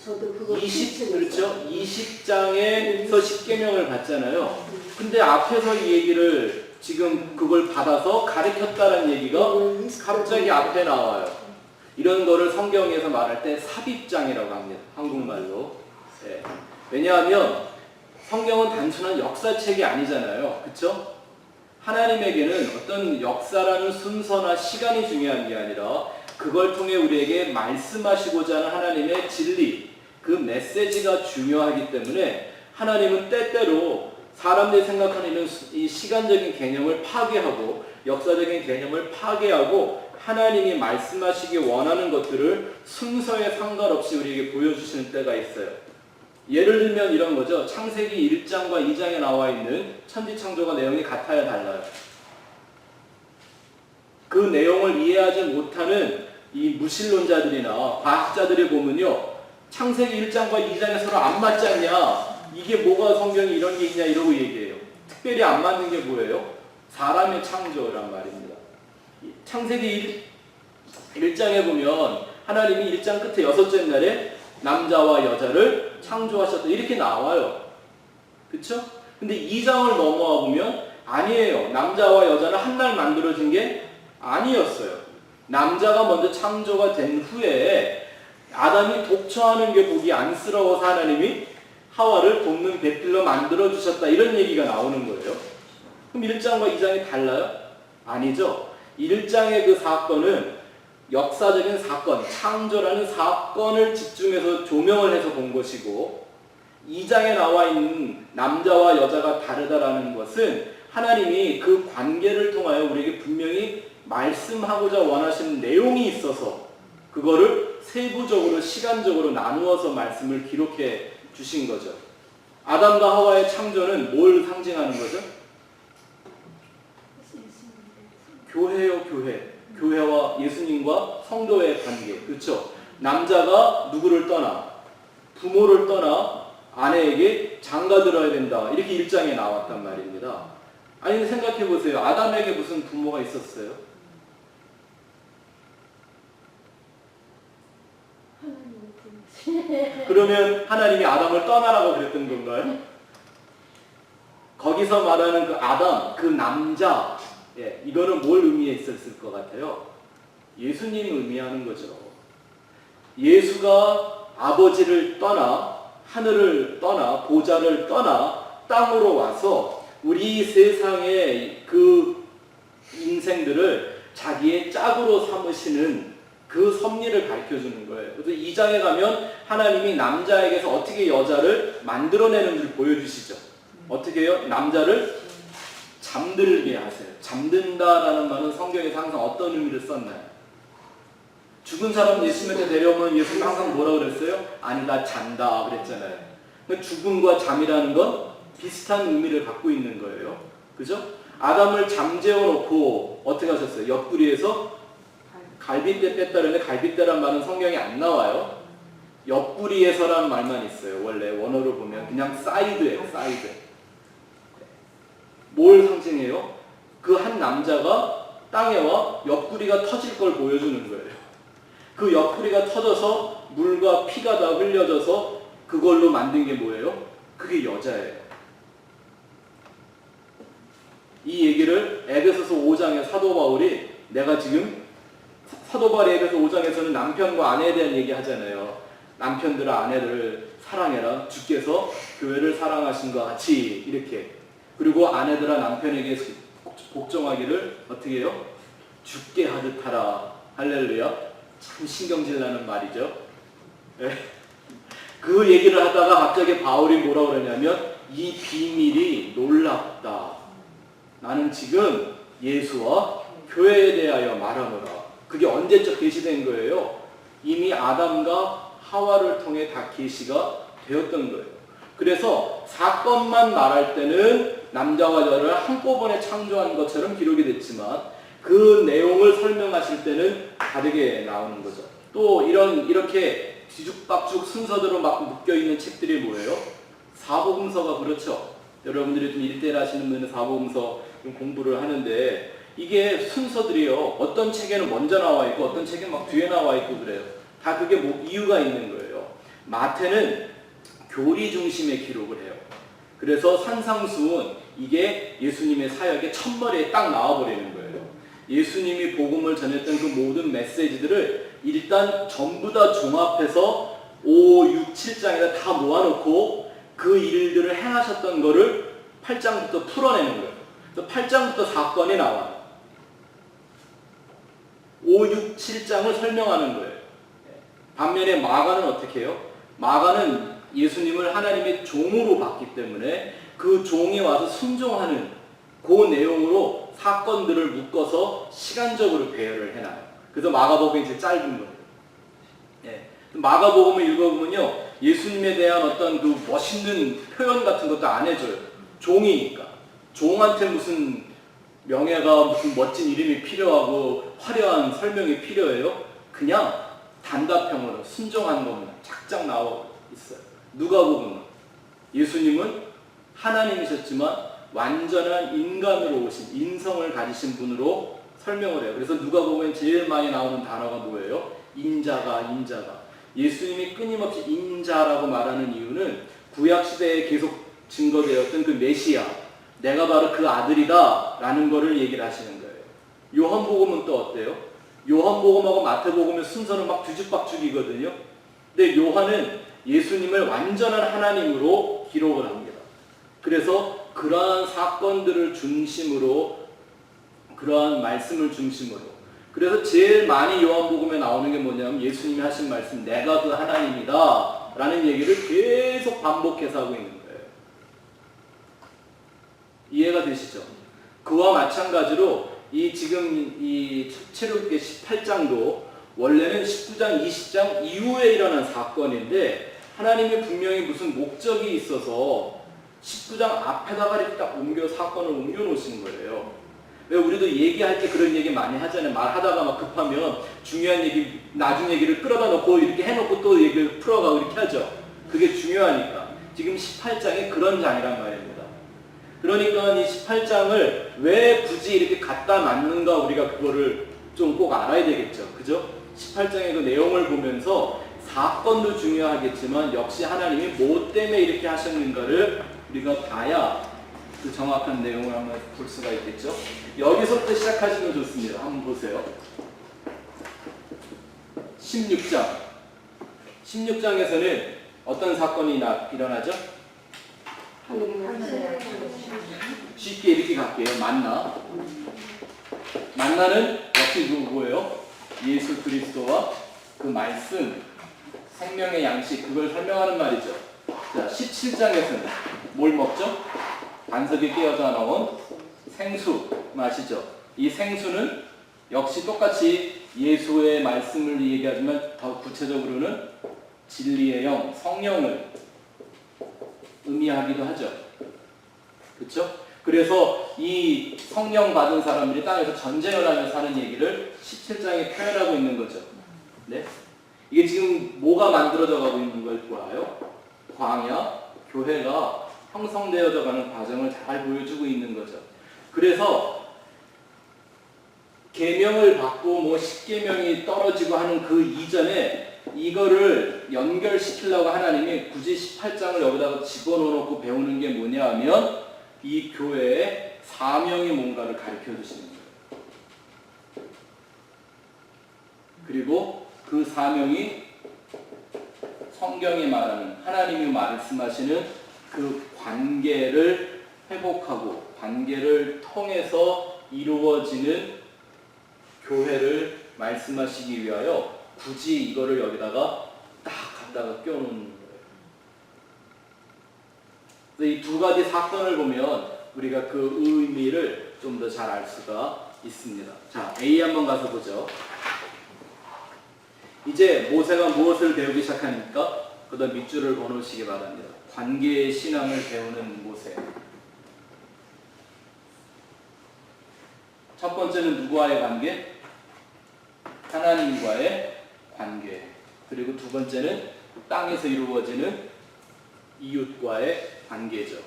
저도 그거 20 그렇죠? 20장에서 십계명을 받잖아요. 근데 앞에서 이 얘기를 지금 그걸 받아서 가르쳤다는 얘기가 갑자기 앞에 나와요. 이런 거를 성경에서 말할 때 삽입장이라고 합니다. 한국말로. 네. 왜냐하면 성경은 단순한 역사책이 아니잖아요. 그렇죠? 하나님에게는 어떤 역사라는 순서나 시간이 중요한 게 아니라 그걸 통해 우리에게 말씀하시고자 하는 하나님의 진리, 그 메시지가 중요하기 때문에 하나님은 때때로 사람들이 생각하는 이 시간적인 개념을 파괴하고 역사적인 개념을 파괴하고 하나님이 말씀하시기 원하는 것들을 순서에 상관없이 우리에게 보여주시는 때가 있어요. 예를 들면 이런 거죠. 창세기 1장과 2장에 나와 있는 천지창조가 내용이 같아요, 달라요? 그 내용을 이해하지 못하는 이 무신론자들이나 과학자들이 보면요, 창세기 1장과 2장에 서로 안 맞지 않냐, 이게 뭐가 성경에 이런 게 있냐 이러고 얘기해요. 특별히 안 맞는 게 뭐예요? 사람의 창조란 말입니다. 창세기 1장에 보면 하나님이 1장 끝에 여섯째 날에 남자와 여자를 창조하셨다 이렇게 나와요. 그쵸? 근데 2장을 넘어와 보면 아니에요. 남자와 여자는 한 날 만들어진 게 아니었어요. 남자가 먼저 창조가 된 후에 아담이 독처하는 게 보기 안쓰러워서 하나님이 하와를 돕는 배필로 만들어주셨다 이런 얘기가 나오는 거예요. 그럼 1장과 2장이 달라요? 아니죠. 1장의 그 사건은 역사적인 사건, 창조라는 사건을 집중해서 조명을 해서 본 것이고 2장에 나와 있는 남자와 여자가 다르다라는 것은 하나님이 그 관계를 통하여 우리에게 분명히 말씀하고자 원하시는 내용이 있어서 그거를 세부적으로 시간적으로 나누어서 말씀을 기록해 주신 거죠. 아담과 하와의 창조는 뭘 상징하는 거죠? 교회요, 교회. 교회와 예수님과 성도의 관계. 그렇죠? 남자가 누구를 떠나 부모를 떠나 아내에게 장가들어야 된다. 이렇게 1장에 나왔단 말입니다. 아니 생각해 보세요. 아담에게 무슨 부모가 있었어요? 그러면 하나님이 아담을 떠나라고 그랬던 건가요? 거기서 말하는 그 아담, 그 남자, 예, 이거는 뭘 의미했었을 것 같아요? 예수님이 의미하는 거죠. 예수가 아버지를 떠나 하늘을 떠나 보좌를 떠나 땅으로 와서 우리 세상의 그 인생들을 자기의 짝으로 삼으시는 그 섭리를 가르쳐주는 거예요. 그래서 2장에 가면 하나님이 남자에게서 어떻게 여자를 만들어내는지를 보여주시죠. 어떻게 해요? 남자를 잠들게 하세요. 잠든다라는 말은 성경에서 항상 어떤 의미를 썼나요? 죽은 사람 예수님한테 데려오면 예수님 항상 뭐라고 그랬어요? 아니 나 잔다 그랬잖아요. 그러니까 죽음과 잠이라는 건 비슷한 의미를 갖고 있는 거예요. 그죠? 아담을 잠재워 놓고 어떻게 하셨어요? 옆구리에서 갈빗대 뺐다는데 갈빗대란 말은 성경에 안 나와요. 옆구리에서라는 말만 있어요. 원래 원어로 보면 그냥 사이드예요. 사이드. 뭘 상징해요? 그 한 남자가 땅에 와 옆구리가 터질 걸 보여주는 거예요. 그 옆구리가 터져서 물과 피가 다 흘려져서 그걸로 만든 게 뭐예요? 그게 여자예요. 이 얘기를 에베소서 5장의 사도 바울이 내가 지금 사도 바울의 에베소 5장에서는 남편과 아내에 대한 얘기 하잖아요. 남편들아 아내들을 사랑해라. 주께서 교회를 사랑하신 것 같이 이렇게. 그리고 아내들아 남편에게 복종하기를 어떻게 해요? 죽게 하듯 하라. 할렐루야. 참 신경질 나는 말이죠. 그 얘기를 하다가 갑자기 바울이 뭐라고 그러냐면 이 비밀이 놀랍다. 나는 지금 예수와 교회에 대하여 말하노라. 그게 언제적 계시된 거예요? 이미 아담과 하와를 통해 다 계시가 되었던 거예요. 그래서 사건만 말할 때는 남자와 여자를 한꺼번에 창조한 것처럼 기록이 됐지만 그 내용을 설명하실 때는 다르게 나오는 거죠. 또 이렇게 뒤죽박죽 순서대로 막 묶여있는 책들이 뭐예요? 사복음서가 그렇죠. 여러분들이 좀 1대1 하시는 분은 사복음서 좀 공부를 하는데 이게 순서들이요. 어떤 책에는 먼저 나와 있고 어떤 책에는 막 뒤에 나와 있고 그래요. 다 그게 뭐 이유가 있는 거예요. 마태는 교리 중심의 기록을 해요. 그래서 산상수훈 이게 예수님의 사역의 첫머리에 딱 나와버리는 거예요. 예수님이 복음을 전했던 그 모든 메시지들을 일단 전부 다 종합해서 5, 6, 7장에다 다 모아놓고 그 일들을 행하셨던 거를 8장부터 풀어내는 거예요. 그래서 8장부터 사건이 나와요. 5, 6, 7장을 설명하는 거예요. 반면에 마가는 어떻게 해요? 마가는 예수님을 하나님의 종으로 봤기 때문에 그 종이 와서 순종하는 그 내용으로 사건들을 묶어서 시간적으로 배열을 해놔요. 그래서 마가복음이 이제 짧은 거예요. 예. 마가복음을 읽어보면요, 예수님에 대한 어떤 그 멋있는 표현 같은 것도 안 해줘요. 종이니까. 종한테 무슨 명예가 무슨 멋진 이름이 필요하고 화려한 설명이 필요해요? 그냥 단답형으로 순종하는 것만 착착 나와 있어요. 누가복음은 예수님은 하나님이셨지만 완전한 인간으로 오신 인성을 가지신 분으로 설명을 해요. 그래서 누가복음에 제일 많이 나오는 단어가 뭐예요? 인자가. 예수님이 끊임없이 인자라고 말하는 이유는 구약시대에 계속 증거되었던 그 메시아, 내가 바로 그 아들이다 라는 거를 얘기를 하시는 거예요. 요한복음은 또 어때요? 요한복음하고 마태복음의 순서는 막 뒤죽박죽이거든요. 근데 요한은 예수님을 완전한 하나님으로 기록을 합니다. 그래서 그러한 사건들을 중심으로, 그러한 말씀을 중심으로, 그래서 제일 많이 요한복음에 나오는 게 뭐냐면 예수님이 하신 말씀, 내가 그 하나님이다 라는 얘기를 계속 반복해서 하고 있는 거예요. 이해가 되시죠? 그와 마찬가지로 지금 이 출애굽기 18장도 원래는 19장, 20장 이후에 일어난 사건인데 하나님이 분명히 무슨 목적이 있어서 19장 앞에다가 이렇게 딱 사건을 옮겨 놓으신 거예요. 왜 우리도 얘기할 때 그런 얘기 많이 하잖아요. 말하다가 막 급하면 중요한 얘기, 나중 얘기를 끌어다 놓고 이렇게 해놓고 또 얘기를 풀어가고 이렇게 하죠. 그게 중요하니까. 지금 18장이 그런 장이란 말입니다. 그러니까 이 18장을 왜 굳이 이렇게 갖다 놨는가 우리가 그거를 좀 꼭 알아야 되겠죠. 그죠? 18장의 그 내용을 보면서 사건도 중요하겠지만 역시 하나님이 뭐 때문에 이렇게 하셨는가를 우리가 봐야 그 정확한 내용을 한번 볼 수가 있겠죠. 여기서부터 시작하시면 좋습니다. 한번 보세요. 16장. 16장에서는 어떤 사건이 일어나죠? 쉽게 이렇게 갈게요. 만나는 역시 누구예요? 예수 그리스도와 그 말씀, 생명의 양식, 그걸 설명하는 말이죠. 자, 17장에서는 뭘 먹죠? 반석에 끼어져 나온 생수 마시죠. 이 생수는 역시 똑같이 예수의 말씀을 얘기하지만 더 구체적으로는 진리의 영, 성령을 의미하기도 하죠. 그렇죠? 그래서 이 성령 받은 사람들이 땅에서 전쟁을 하며 사는 얘기를 17장에 표현하고 있는 거죠. 네? 이게 지금 뭐가 만들어져 가고 있는 걸 보아요? 광야, 교회가 형성되어져 가는 과정을 잘 보여주고 있는 거죠. 그래서 계명을 받고 뭐 10계명이 떨어지고 하는 그 이전에 이거를 연결시키려고 하나님이 굳이 18장을 여기다가 집어넣어놓고 배우는 게 뭐냐 하면 이 교회의 사명이 뭔가를 가르쳐 주시는 거예요. 그리고 그 사명이 성경이 말하는, 하나님이 말씀하시는 그 관계를 회복하고 관계를 통해서 이루어지는 교회를 말씀하시기 위하여 굳이 이거를 여기다가 딱 갖다가 껴놓는 거예요. 이 두 가지 사건을 보면 우리가 그 의미를 좀 더 잘 알 수가 있습니다. 자, A 한번 가서 보죠. 이제 모세가 무엇을 배우기 시작하니까 그다음 밑줄을 그어놓으시기 바랍니다. 관계의 신앙을 배우는 모세. 첫 번째는 누구와의 관계? 하나님과의 관계. 그리고 두 번째는 땅에서 이루어지는 이웃과의 관계죠.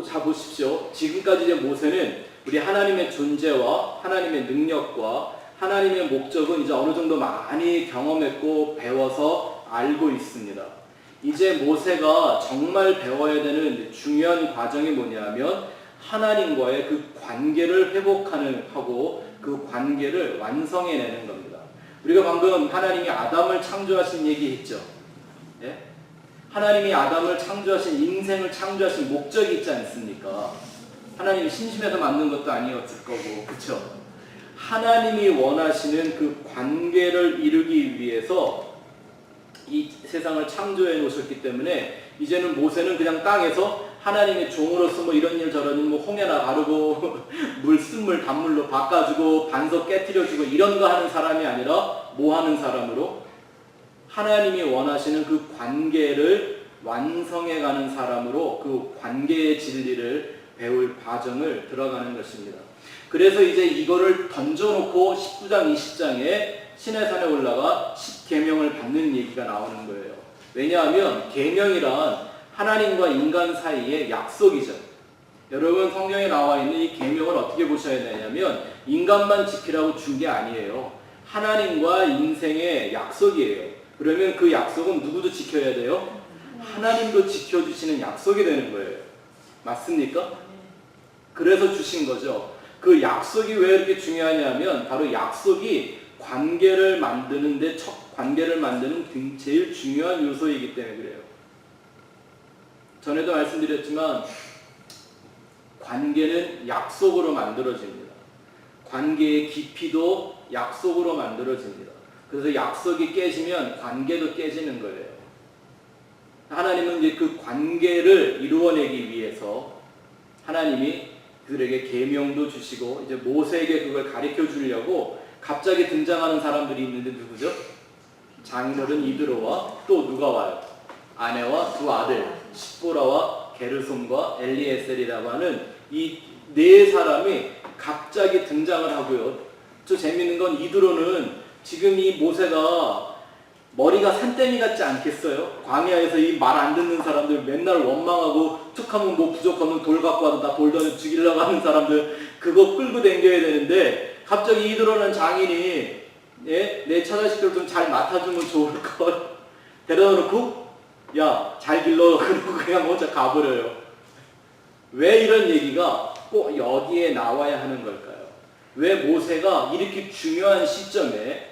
자 보십시오. 지금까지 이제 모세는 우리 하나님의 존재와 하나님의 능력과 하나님의 목적은 이제 어느 정도 많이 경험했고 배워서 알고 있습니다. 이제 모세가 정말 배워야 되는 중요한 과정이 뭐냐면 하나님과의 그 관계를 하고 그 관계를 완성해내는 겁니다. 우리가 방금 하나님이 아담을 창조하신 얘기했죠. 예? 하나님이 아담을 창조하신, 인생을 창조하신 목적이 있지 않습니까? 하나님이 심심해서 만든 것도 아니었을 거고, 그렇죠? 하나님이 원하시는 그 관계를 이루기 위해서 이 세상을 창조해 놓으셨기 때문에 이제는 모세는 그냥 땅에서 하나님의 종으로서 뭐 이런 일 저런 일, 뭐 홍해나 가르고 쓴물 단물로 바꿔주고 반석 깨트려주고 이런 거 하는 사람이 아니라 뭐 하는 사람으로? 하나님이 원하시는 그 관계를 완성해가는 사람으로 그 관계의 진리를 배울 과정을 들어가는 것입니다. 그래서 이제 이거를 던져놓고 19장, 20장에 시내산에 올라가 10계명을 받는 얘기가 나오는 거예요. 왜냐하면 계명이란 하나님과 인간 사이의 약속이죠. 여러분 성경에 나와 있는 이 계명을 어떻게 보셔야 되냐면 인간만 지키라고 준 게 아니에요. 하나님과 인생의 약속이에요. 그러면 그 약속은 누구도 지켜야 돼요? 하나님도 지켜주시는 약속이 되는 거예요. 맞습니까? 그래서 주신 거죠. 그 약속이 왜 이렇게 중요하냐면 바로 약속이 관계를 만드는데 관계를 만드는 제일 중요한 요소이기 때문에 그래요. 전에도 말씀드렸지만 관계는 약속으로 만들어집니다. 관계의 깊이도 약속으로 만들어집니다. 그래서 약속이 깨지면 관계도 깨지는 거예요. 하나님은 이제 그 관계를 이루어내기 위해서 하나님이 그들에게 계명도 주시고 이제 모세에게 그걸 가르쳐 주려고 갑자기 등장하는 사람들이 있는데 누구죠? 장인어른 이드로와 또 누가 와요? 아내와 두 아들 십보라와 게르솜과 엘리에셀이라고 하는 이 네 사람이 갑자기 등장을 하고요. 또 재밌는 건 이드로는 지금 이 모세가 머리가 산더미 같지 않겠어요? 광야에서 이 말 안 듣는 사람들 맨날 원망하고 툭하면 뭐 부족하면 돌 갖고 와도 다 돌 던져 죽이려고 하는 사람들 그거 끌고 다녀야 되는데 갑자기 이드로는 장인이 내 처자식들 좀 잘 맡아주면 좋을 걸 데려다 놓고 야 잘 길러 그러고 그냥 먼저 가버려요. 왜 이런 얘기가 꼭 여기에 나와야 하는 걸까요? 왜 모세가 이렇게 중요한 시점에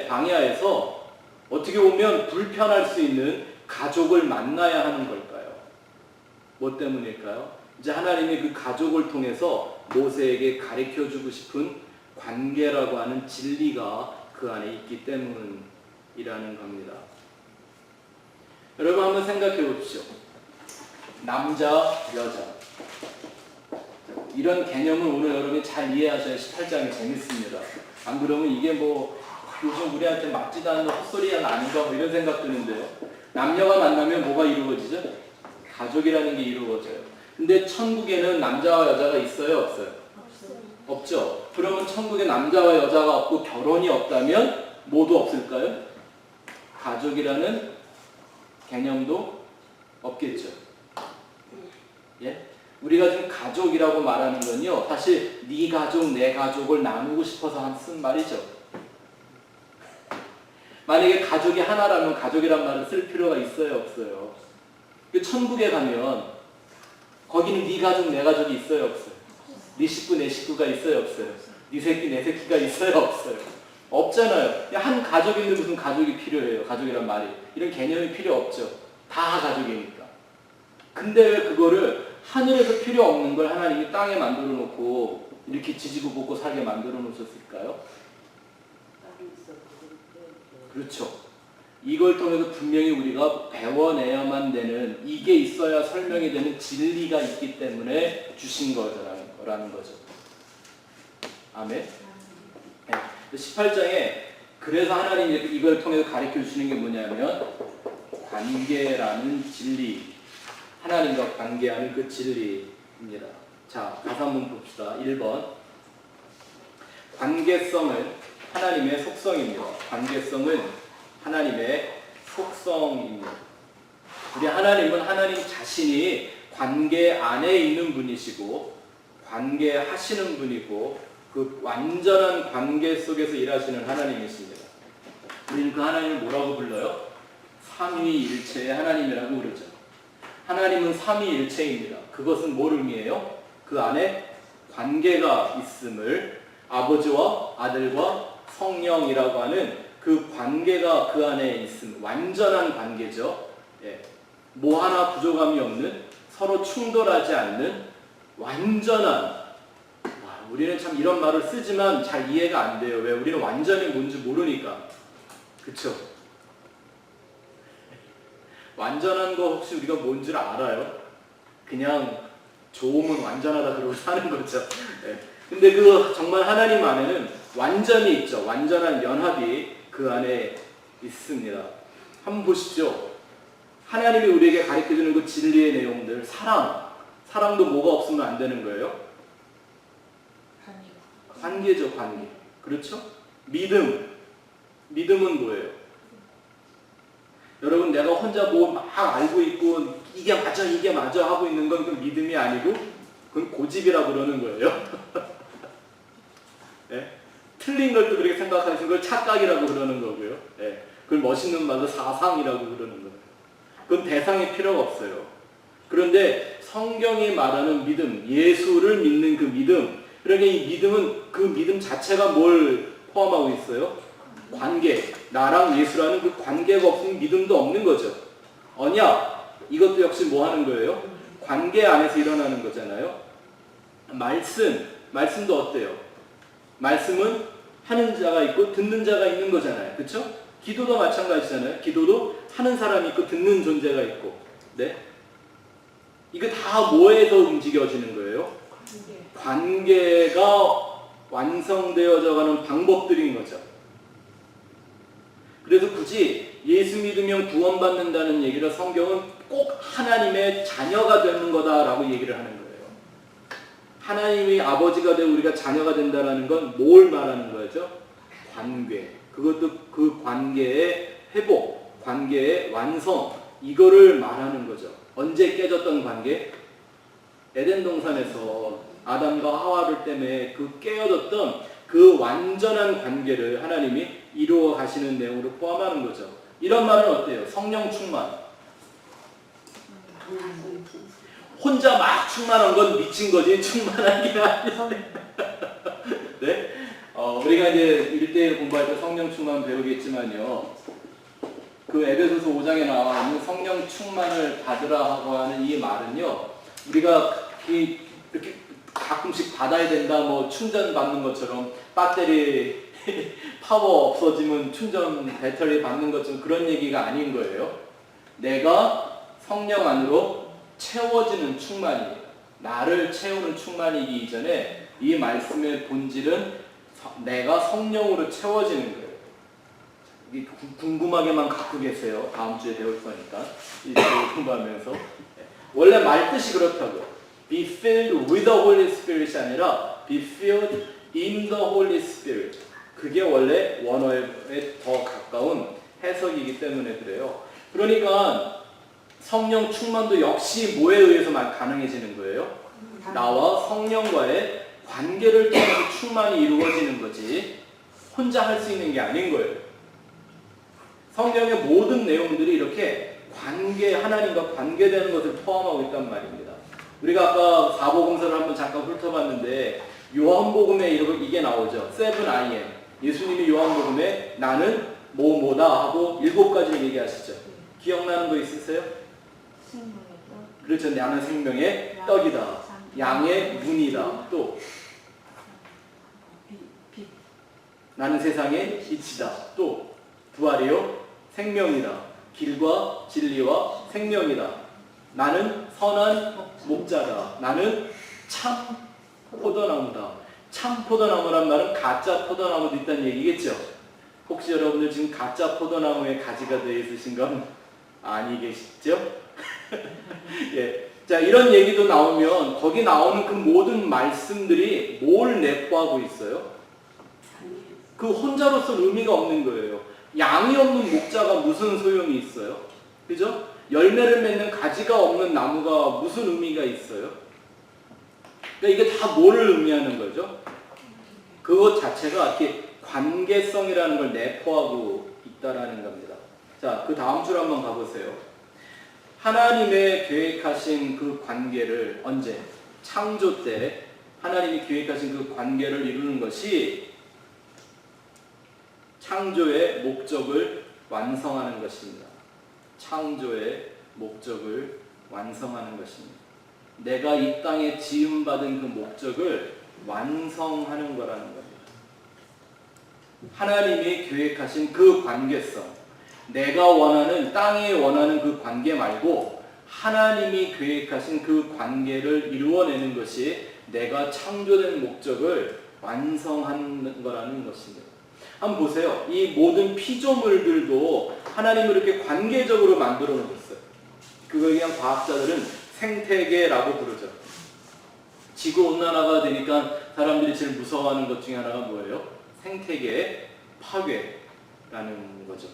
광야에서 어떻게 보면 불편할 수 있는 가족을 만나야 하는 걸까요? 뭐 때문일까요? 이제 하나님이 그 가족을 통해서 모세에게 가르쳐주고 싶은 관계라고 하는 진리가 그 안에 있기 때문이라는 겁니다. 여러분 한번 생각해 보십시오. 남자, 여자 이런 개념을 오늘 여러분이 잘 이해하셔야 18장이 재밌습니다. 안 그러면 이게 뭐 요즘 우리한테 맞지도 않는 헛소리가 아닌가 뭐 이런 생각 드는데요. 남녀가 만나면 뭐가 이루어지죠? 가족이라는 게 이루어져요. 근데 천국에는 남자와 여자가 있어요? 없어요? 없죠. 그러면 천국에 남자와 여자가 없고 결혼이 없다면 뭐도 없을까요? 가족이라는 개념도 없겠죠. 예? 우리가 지금 가족이라고 말하는 건요, 사실 네 가족, 내 가족을 나누고 싶어서 쓴 말이죠. 만약에 가족이 하나라면 가족이란 말을 쓸 필요가 있어요, 없어요? 천국에 가면 거기는 네 가족, 내 가족이 있어요, 없어요? 네 식구, 내 식구가 있어요, 없어요? 네 새끼, 내 새끼가 있어요, 없어요? 없잖아요. 한 가족인데 무슨 가족이 필요해요, 가족이란 말이. 이런 개념이 필요 없죠. 다 가족이니까. 근데 왜 그거를 하늘에서 필요 없는 걸 하나님이 땅에 만들어 놓고 이렇게 지지고 볶고 살게 만들어 놓으셨을까요? 그렇죠. 이걸 통해서 분명히 우리가 배워내야만 되는, 이게 있어야 설명이 되는 진리가 있기 때문에 주신 거라는 거죠. 아멘. 네. 18장에 그래서 하나님이 이걸 통해서 가르쳐 주시는 게 뭐냐면 관계라는 진리, 하나님과 관계하는 그 진리입니다. 자, 가사 한번 봅시다. 1번. 관계성은 하나님의 속성입니다. 관계성은 하나님의 속성입니다. 우리 하나님은 하나님 자신이 관계 안에 있는 분이시고 관계하시는 분이고 그 완전한 관계 속에서 일하시는 하나님이십니다. 우리는 그 하나님을 뭐라고 불러요? 삼위일체의 하나님이라고 그러죠. 하나님은 삼위일체입니다. 그것은 뭘 의미해요? 그 안에 관계가 있음을, 아버지와 아들과 성령이라고 하는 그 관계가 그 안에 있음, 완전한 관계죠. 예. 뭐 하나 부족함이 없는, 서로 충돌하지 않는 완전한. 우리는 참 이런 말을 쓰지만 잘 이해가 안 돼요. 왜? 우리는 완전히 뭔지 모르니까. 그쵸? 완전한 거 혹시 우리가 뭔 줄 알아요? 그냥 좋으면 완전하다 그러고 사는 거죠. 네. 근데 그 정말 하나님 안에는 완전히 있죠. 완전한 연합이 그 안에 있습니다. 한번 보십시오. 하나님이 우리에게 가르쳐주는 그 진리의 내용들, 사랑도 뭐가 없으면 안 되는 거예요? 관계죠, 관계. 그렇죠? 믿음은 뭐예요? 여러분, 내가 혼자 뭐 막 알고 있고 이게 맞아 하고 있는 건 그 믿음이 아니고 그건 고집이라고 그러는 거예요. 네? 틀린 걸 또 그렇게 생각하시는 걸 착각이라고 그러는 거고요. 네? 그걸 멋있는 말로 사상이라고 그러는 거예요. 그건 대상이 필요가 없어요. 그런데 성경이 말하는 믿음, 예수를 믿는 그 믿음, 그러니까 이 믿음은 그 믿음 자체가 뭘 포함하고 있어요? 관계. 나랑 예수라는 그 관계가 없으면 믿음도 없는 거죠. 언약. 이것도 역시 뭐 하는 거예요? 관계 안에서 일어나는 거잖아요. 말씀도 어때요? 말씀은 하는 자가 있고 듣는 자가 있는 거잖아요. 그렇죠? 기도도 마찬가지잖아요. 기도도 하는 사람이 있고 듣는 존재가 있고. 네? 이거 다 뭐에서 움직여지는 거예요? 관계가 완성되어져 가는 방법들인 거죠. 그래서 굳이 예수 믿으면 구원받는다는 얘기를 성경은 꼭 하나님의 자녀가 되는 거다라고 얘기를 하는 거예요. 하나님이 아버지가 되고 우리가 자녀가 된다는 건 뭘 말하는 거죠? 관계. 그것도 그 관계의 회복, 관계의 완성, 이거를 말하는 거죠. 언제 깨졌던 관계? 에덴 동산에서 아담과 하와를 때문에 그 깨어졌던 그 완전한 관계를 하나님이 이루어 가시는 내용으로 포함하는 거죠. 이런 말은 어때요? 성령 충만. 혼자 막 충만한 건 미친 거지 충만한 게 아니에요. 네? 우리가 이제 1대1 공부할 때 성령 충만 배우겠지만요. 그 에베소서 5장에 나와 있는 성령 충만을 받으라 하고 하는 이 말은요. 우리가 이렇게 가끔씩 받아야 된다, 뭐 충전 받는 것처럼 배터리 파워 없어지면 충전 배터리 받는 것처럼 그런 얘기가 아닌 거예요. 내가 성령 안으로 채워지는 충만이에요. 나를 채우는 충만이기 이전에 이 말씀의 본질은 내가 성령으로 채워지는 거예요. 이게 궁금하게만 갖고 계세요. 다음 주에 배울 거니까. 이제 공부하면서. 원래 말 뜻이 그렇다고요. Be filled with the Holy Spirit이 아니라 Be filled in the Holy Spirit. 그게 원래 원어에 더 가까운 해석이기 때문에 그래요. 그러니까 성령 충만도 역시 뭐에 의해서만 가능해지는 거예요? 나와 성령과의 관계를 통해서 충만이 이루어지는 거지 혼자 할 수 있는 게 아닌 거예요. 성경의 모든 내용들이 이렇게 하나님과 관계되는 것을 포함하고 있단 말입니다. 우리가 아까 사복음서를 한번 잠깐 훑어봤는데 요한복음에 이게 나오죠. 7am. 예수님이 요한복음에 나는 뭐다 하고 7가지 얘기하시죠. 기억나는 거 있으세요? 그렇죠. 나는 생명의 떡이다. 양의 문이다. 또 나는 세상의 빛이다. 또 부활이요 생명이다. 길과 진리와 생명이다. 나는 선한 목자다. 나는 참 포도나무다. 참 포도나무란 말은 가짜 포도나무도 있다는 얘기겠죠. 혹시 여러분들 지금 가짜 포도나무에 가지가 되어 있으신 건 아니겠죠? 예. 자, 이런 얘기도 나오면 거기 나오는 그 모든 말씀들이 뭘 내포하고 있어요? 그 혼자로서는 의미가 없는 거예요. 양이 없는 목자가 무슨 소용이 있어요? 그죠? 열매를 맺는 가지가 없는 나무가 무슨 의미가 있어요? 그러니까 이게 다 뭐를 의미하는 거죠? 그것 자체가 이렇게 관계성이라는 걸 내포하고 있다라는 겁니다. 자, 그 다음 줄 한번 가보세요. 하나님의 계획하신 그 관계를 언제? 창조 때 하나님이 계획하신 그 관계를 이루는 것이 창조의 목적을 완성하는 것입니다. 창조의 목적을 완성하는 것입니다. 내가 이 땅에 지음받은 그 목적을 완성하는 거라는 겁니다. 하나님이 계획하신 그 관계성, 내가 원하는, 땅에 원하는 그 관계 말고 하나님이 계획하신 그 관계를 이루어내는 것이 내가 창조된 목적을 완성하는 거라는 것입니다. 한번 보세요. 이 모든 피조물들도 하나님이 이렇게 관계적으로 만들어 놓으셨어요. 그걸 그냥 과학자들은 생태계라고 부르죠. 지구온난화가 되니까 사람들이 제일 무서워하는 것 중에 하나가 뭐예요? 생태계 파괴라는 거죠.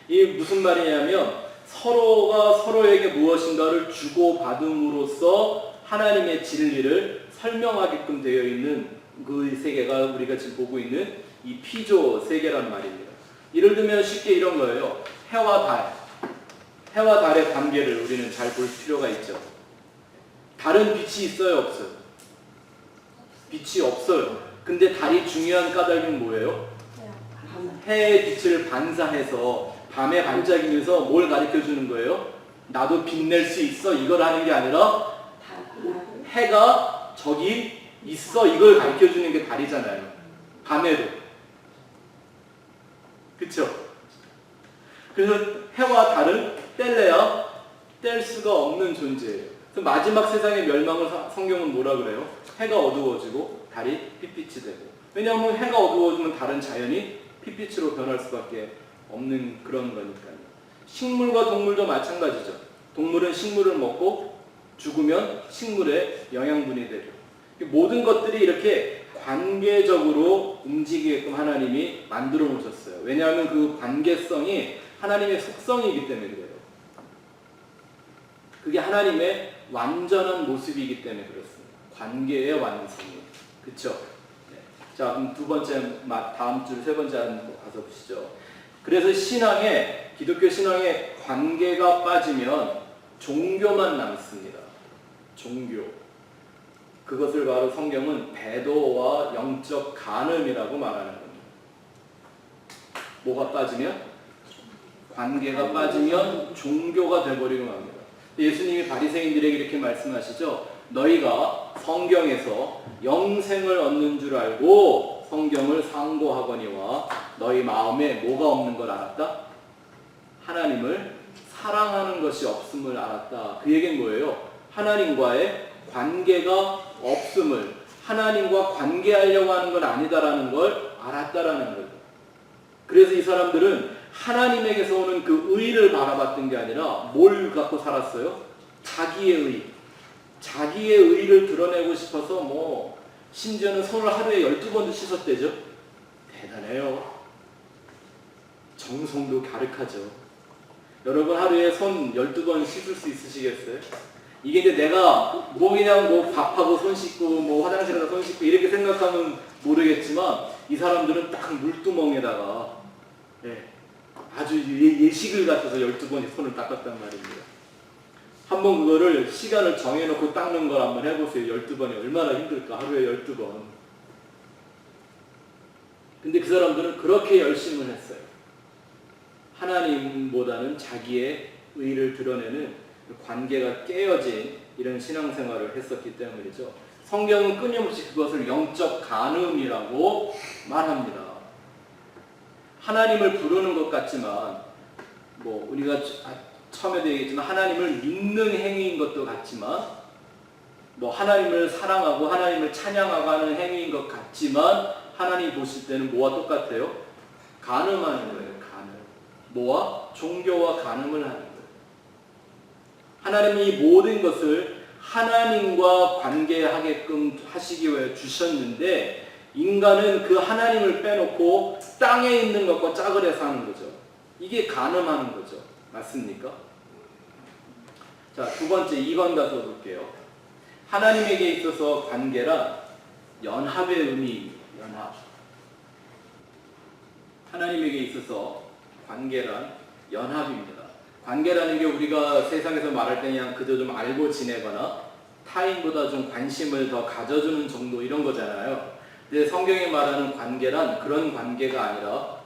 이게 무슨 말이냐면 서로가 서로에게 무엇인가를 주고받음으로써 하나님의 진리를 설명하게끔 되어 있는 그 세계가 우리가 지금 보고 있는 이 피조 세계란 말입니다. 예를 들면 쉽게 이런 거예요. 해와 달. 해와 달의 관계를 우리는 잘 볼 필요가 있죠. 달은 빛이 있어요, 없어요? 빛이 없어요. 근데 달이 중요한 까닭은 뭐예요? 해의 빛을 반사해서 밤에 반짝이면서 뭘 가르쳐 주는 거예요? 나도 빛낼 수 있어, 이걸 하는 게 아니라 해가 저기 있어, 이걸 가르쳐 주는 게 달이잖아요. 밤에도. 그쵸? 그래서 해와 달은 뗄래야 뗄 수가 없는 존재예요. 그래서 마지막 세상의 멸망을 성경은 뭐라 그래요? 해가 어두워지고 달이 핏빛이 되고. 왜냐하면 해가 어두워지면 달은 자연히 핏빛으로 변할 수밖에 없는 그런 거니까요. 식물과 동물도 마찬가지죠. 동물은 식물을 먹고 죽으면 식물의 영양분이 되죠. 모든 것들이 이렇게 관계적으로 움직이게끔 하나님이 만들어 놓으셨어요. 왜냐하면 그 관계성이 하나님의 속성이기 때문에 그래요. 그게 하나님의 완전한 모습이기 때문에 그렇습니다. 관계의 완성이. 그렇죠? 네. 자, 그럼 두 번째, 다음 줄 세 번째 한번 가서 보시죠. 그래서 기독교 신앙에 관계가 빠지면 종교만 남습니다. 종교. 그것을 바로 성경은 배도와 영적 간음이라고 말하는 겁니다. 뭐가 빠지면? 관계가 빠지면 종교가 되어버리고 맙니다. 예수님이 바리새인들에게 이렇게 말씀하시죠. 너희가 성경에서 영생을 얻는 줄 알고 성경을 상고하거니와 너희 마음에 뭐가 없는 걸 알았다? 하나님을 사랑하는 것이 없음을 알았다. 그 얘기는 뭐예요? 하나님과의 관계가 없음을, 하나님과 관계하려고 하는 건 아니다라는 걸 알았다라는 거죠. 그래서 이 사람들은 하나님에게서 오는 그 의를 바라봤던 게 아니라 뭘 갖고 살았어요? 자기의 의. 자기의 의를 드러내고 싶어서 심지어는 손을 하루에 12번도 씻었대죠. 대단해요. 정성도 가득하죠. 여러분 하루에 손 12번 씻을 수 있으시겠어요? 이게 이제 내가 그냥 밥하고 손 씻고 화장실에서 손 씻고 이렇게 생각하면 모르겠지만 이 사람들은 딱 물두멍에다가 아주 예식을 갖춰서 12번이 손을 닦았단 말입니다. 한번 그거를 시간을 정해놓고 닦는 걸 한번 해보세요. 12번이 얼마나 힘들까? 하루에 12번. 근데 그 사람들은 그렇게 열심을 했어요. 하나님보다는 자기의 의를 드러내는 관계가 깨어진 이런 신앙생활을 했었기 때문이죠. 성경은 끊임없이 그것을 영적 간음이라고 말합니다. 하나님을 부르는 것 같지만 우리가 처음에도 얘기했지만 하나님을 믿는 행위인 것도 같지만 하나님을 사랑하고 하나님을 찬양하고 하는 행위인 것 같지만 하나님 보실 때는 뭐와 똑같아요? 간음하는 거예요. 간음. 뭐와? 종교와 간음을 하는 거예요. 하나님이 이 모든 것을 하나님과 관계하게끔 하시기 위해 주셨는데 인간은 그 하나님을 빼놓고 땅에 있는 것과 짝을 해서 하는 거죠. 이게 간음하는 거죠. 맞습니까? 자, 두 번째 2번 가서 볼게요. 하나님에게 있어서 관계란 연합의 의미입니다. 연합. 하나님에게 있어서 관계란 연합입니다. 관계라는 게 우리가 세상에서 말할 때 그냥 그저 좀 알고 지내거나 타인보다 좀 관심을 더 가져주는 정도 이런 거잖아요. 근데 성경이 말하는 관계란 그런 관계가 아니라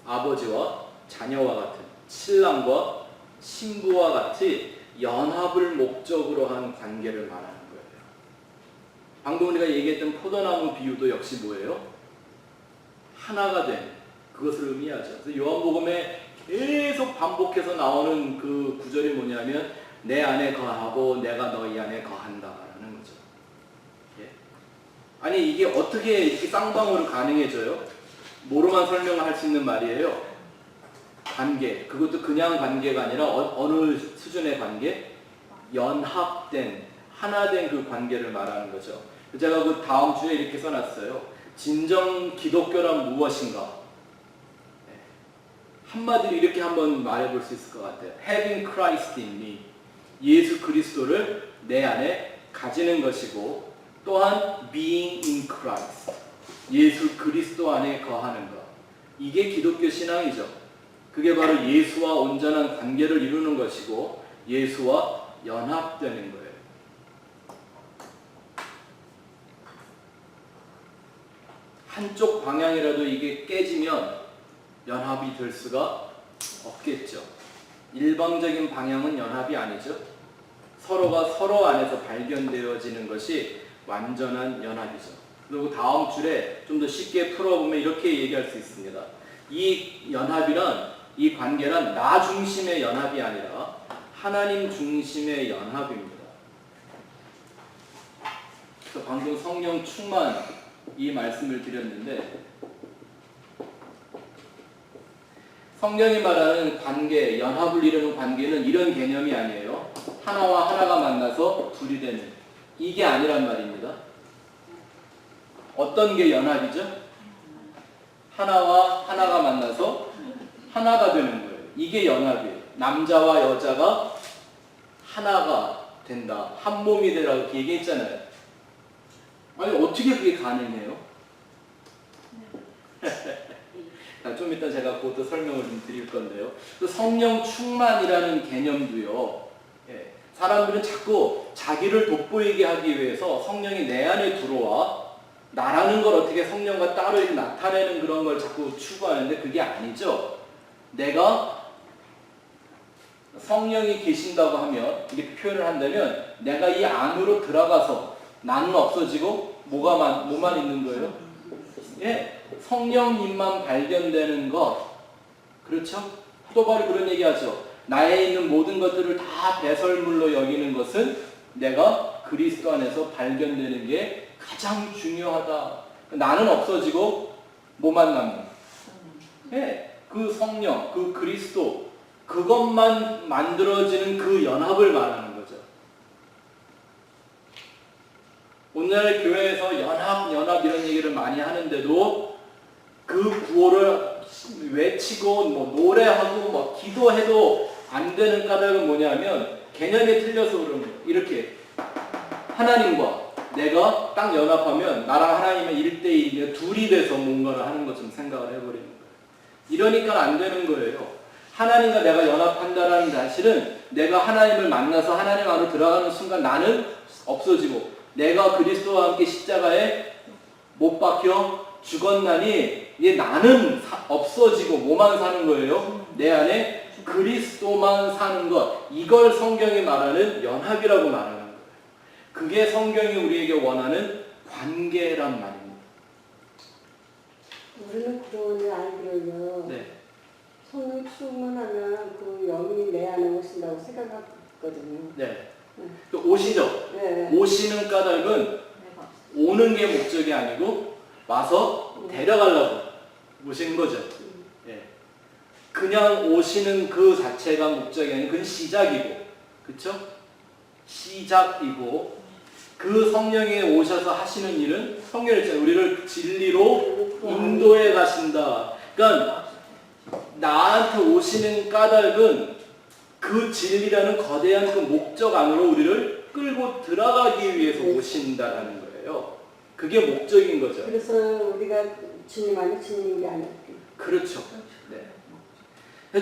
아버지와 자녀와 같은, 신랑과 신부와 같이 연합을 목적으로 한 관계를 말하는 거예요. 방금 우리가 얘기했던 포도나무 비유도 역시 뭐예요? 하나가 된 그것을 의미하죠. 그래서 요한복음에 계속 반복해서 나오는 그 구절이 뭐냐면 내 안에 거하고 내가 너희 안에 거한다라는 거죠. 예? 아니 이게 어떻게 이렇게 쌍방으로 가능해져요? 뭐로만 설명할 수 있는 말이에요? 관계. 그것도 그냥 관계가 아니라 어느 수준의 관계? 연합된, 하나 된 그 관계를 말하는 거죠. 제가 그 다음 주에 이렇게 써놨어요. 진정 기독교란 무엇인가? 한마디로 이렇게 한번 말해볼 수 있을 것 같아요. Having Christ in me. 예수 그리스도를 내 안에 가지는 것이고 또한 being in Christ. 예수 그리스도 안에 거하는 것. 이게 기독교 신앙이죠. 그게 바로 예수와 온전한 관계를 이루는 것이고 예수와 연합되는 거예요. 한쪽 방향이라도 이게 깨지면 연합이 될 수가 없겠죠. 일방적인 방향은 연합이 아니죠. 서로가 서로 안에서 발견되어지는 것이 완전한 연합이죠. 그리고 다음 줄에 좀 더 쉽게 풀어보면 이렇게 얘기할 수 있습니다. 이 연합이란, 이 관계란 나 중심의 연합이 아니라 하나님 중심의 연합입니다. 그래서 방금 성령 충만 이 말씀을 드렸는데 성경이 말하는 관계, 연합을 이루는 관계는 이런 개념이 아니에요. 하나와 하나가 만나서 둘이 되는 이게 아니란 말입니다. 어떤 게 연합이죠? 하나와 하나가 만나서 하나가 되는 거예요. 이게 연합이에요. 남자와 여자가 하나가 된다. 한 몸이 되라 이렇게 얘기했잖아요. 아니 어떻게 그게 가능해요? 좀 이따 제가 그것도 설명을 좀 드릴 건데요. 또 성령 충만이라는 개념도요. 예, 사람들은 자꾸 자기를 돋보이게 하기 위해서 성령이 내 안에 들어와 나라는 걸 어떻게 성령과 따로 나타내는 그런 걸 자꾸 추구하는데 그게 아니죠. 내가 성령이 계신다고 하면 이렇게 표현을 한다면 내가 이 안으로 들어가서 나는 없어지고 뭐만 있는 거예요? 예, 성령님만 발견되는 것. 그렇죠? 또 바로 그런 얘기하죠. 나에 있는 모든 것들을 다 배설물로 여기는 것은 내가 그리스도 안에서 발견되는 게 가장 중요하다. 나는 없어지고 뭐만 남는? 예, 그 성령, 그 그리스도, 그것만 만들어지는 그 연합을 말하는 거죠. 오늘날 교회에서 연합 이런 얘기를 많이 하는데도 그 구호를 외치고 노래하고 기도해도 안 되는 까닭은 뭐냐면 개념이 틀려서 그런 거예요. 이렇게 하나님과 내가 딱 연합하면 나랑 하나님은 1대1, 둘이 돼서 뭔가를 하는 것처럼 생각을 해버리는 거예요. 이러니까 안 되는 거예요. 하나님과 내가 연합한다는 사실은 내가 하나님을 만나서 하나님 안으로 들어가는 순간 나는 없어지고 내가 그리스도와 함께 십자가에 못 박혀 죽었나니 이제 나는 없어지고 뭐만 사는 거예요? 내 안에 그리스도만 사는 것. 이걸 성경이 말하는 연합이라고 말하는 거예요. 그게 성경이 우리에게 원하는 관계란 말입니다. 우리는 그런 알기로요. 네. 성령 충만하면 그 영이 내 안에 오신다고 생각하거든요. 네. 또 오시죠. 네. 오시는 까닭은 오는 게 목적이 아니고 와서 데려가려고 오시는 거죠. 예. 그냥 오시는 그 자체가 목적이 아니고 그건 시작이고, 그렇죠? 시작이고 그 성령이 오셔서 하시는 일은 성경에 있잖아요. 우리를 진리로 인도해 가신다. 그러니까 나한테 오시는 까닭은 그 진리라는 거대한 그 목적 안으로 우리를 끌고 들어가기 위해서 오신다라는 거예요. 그게 목적인 거죠. 그래서 우리가 주님 안에 주님인 게 아니에요. 그렇죠. 네.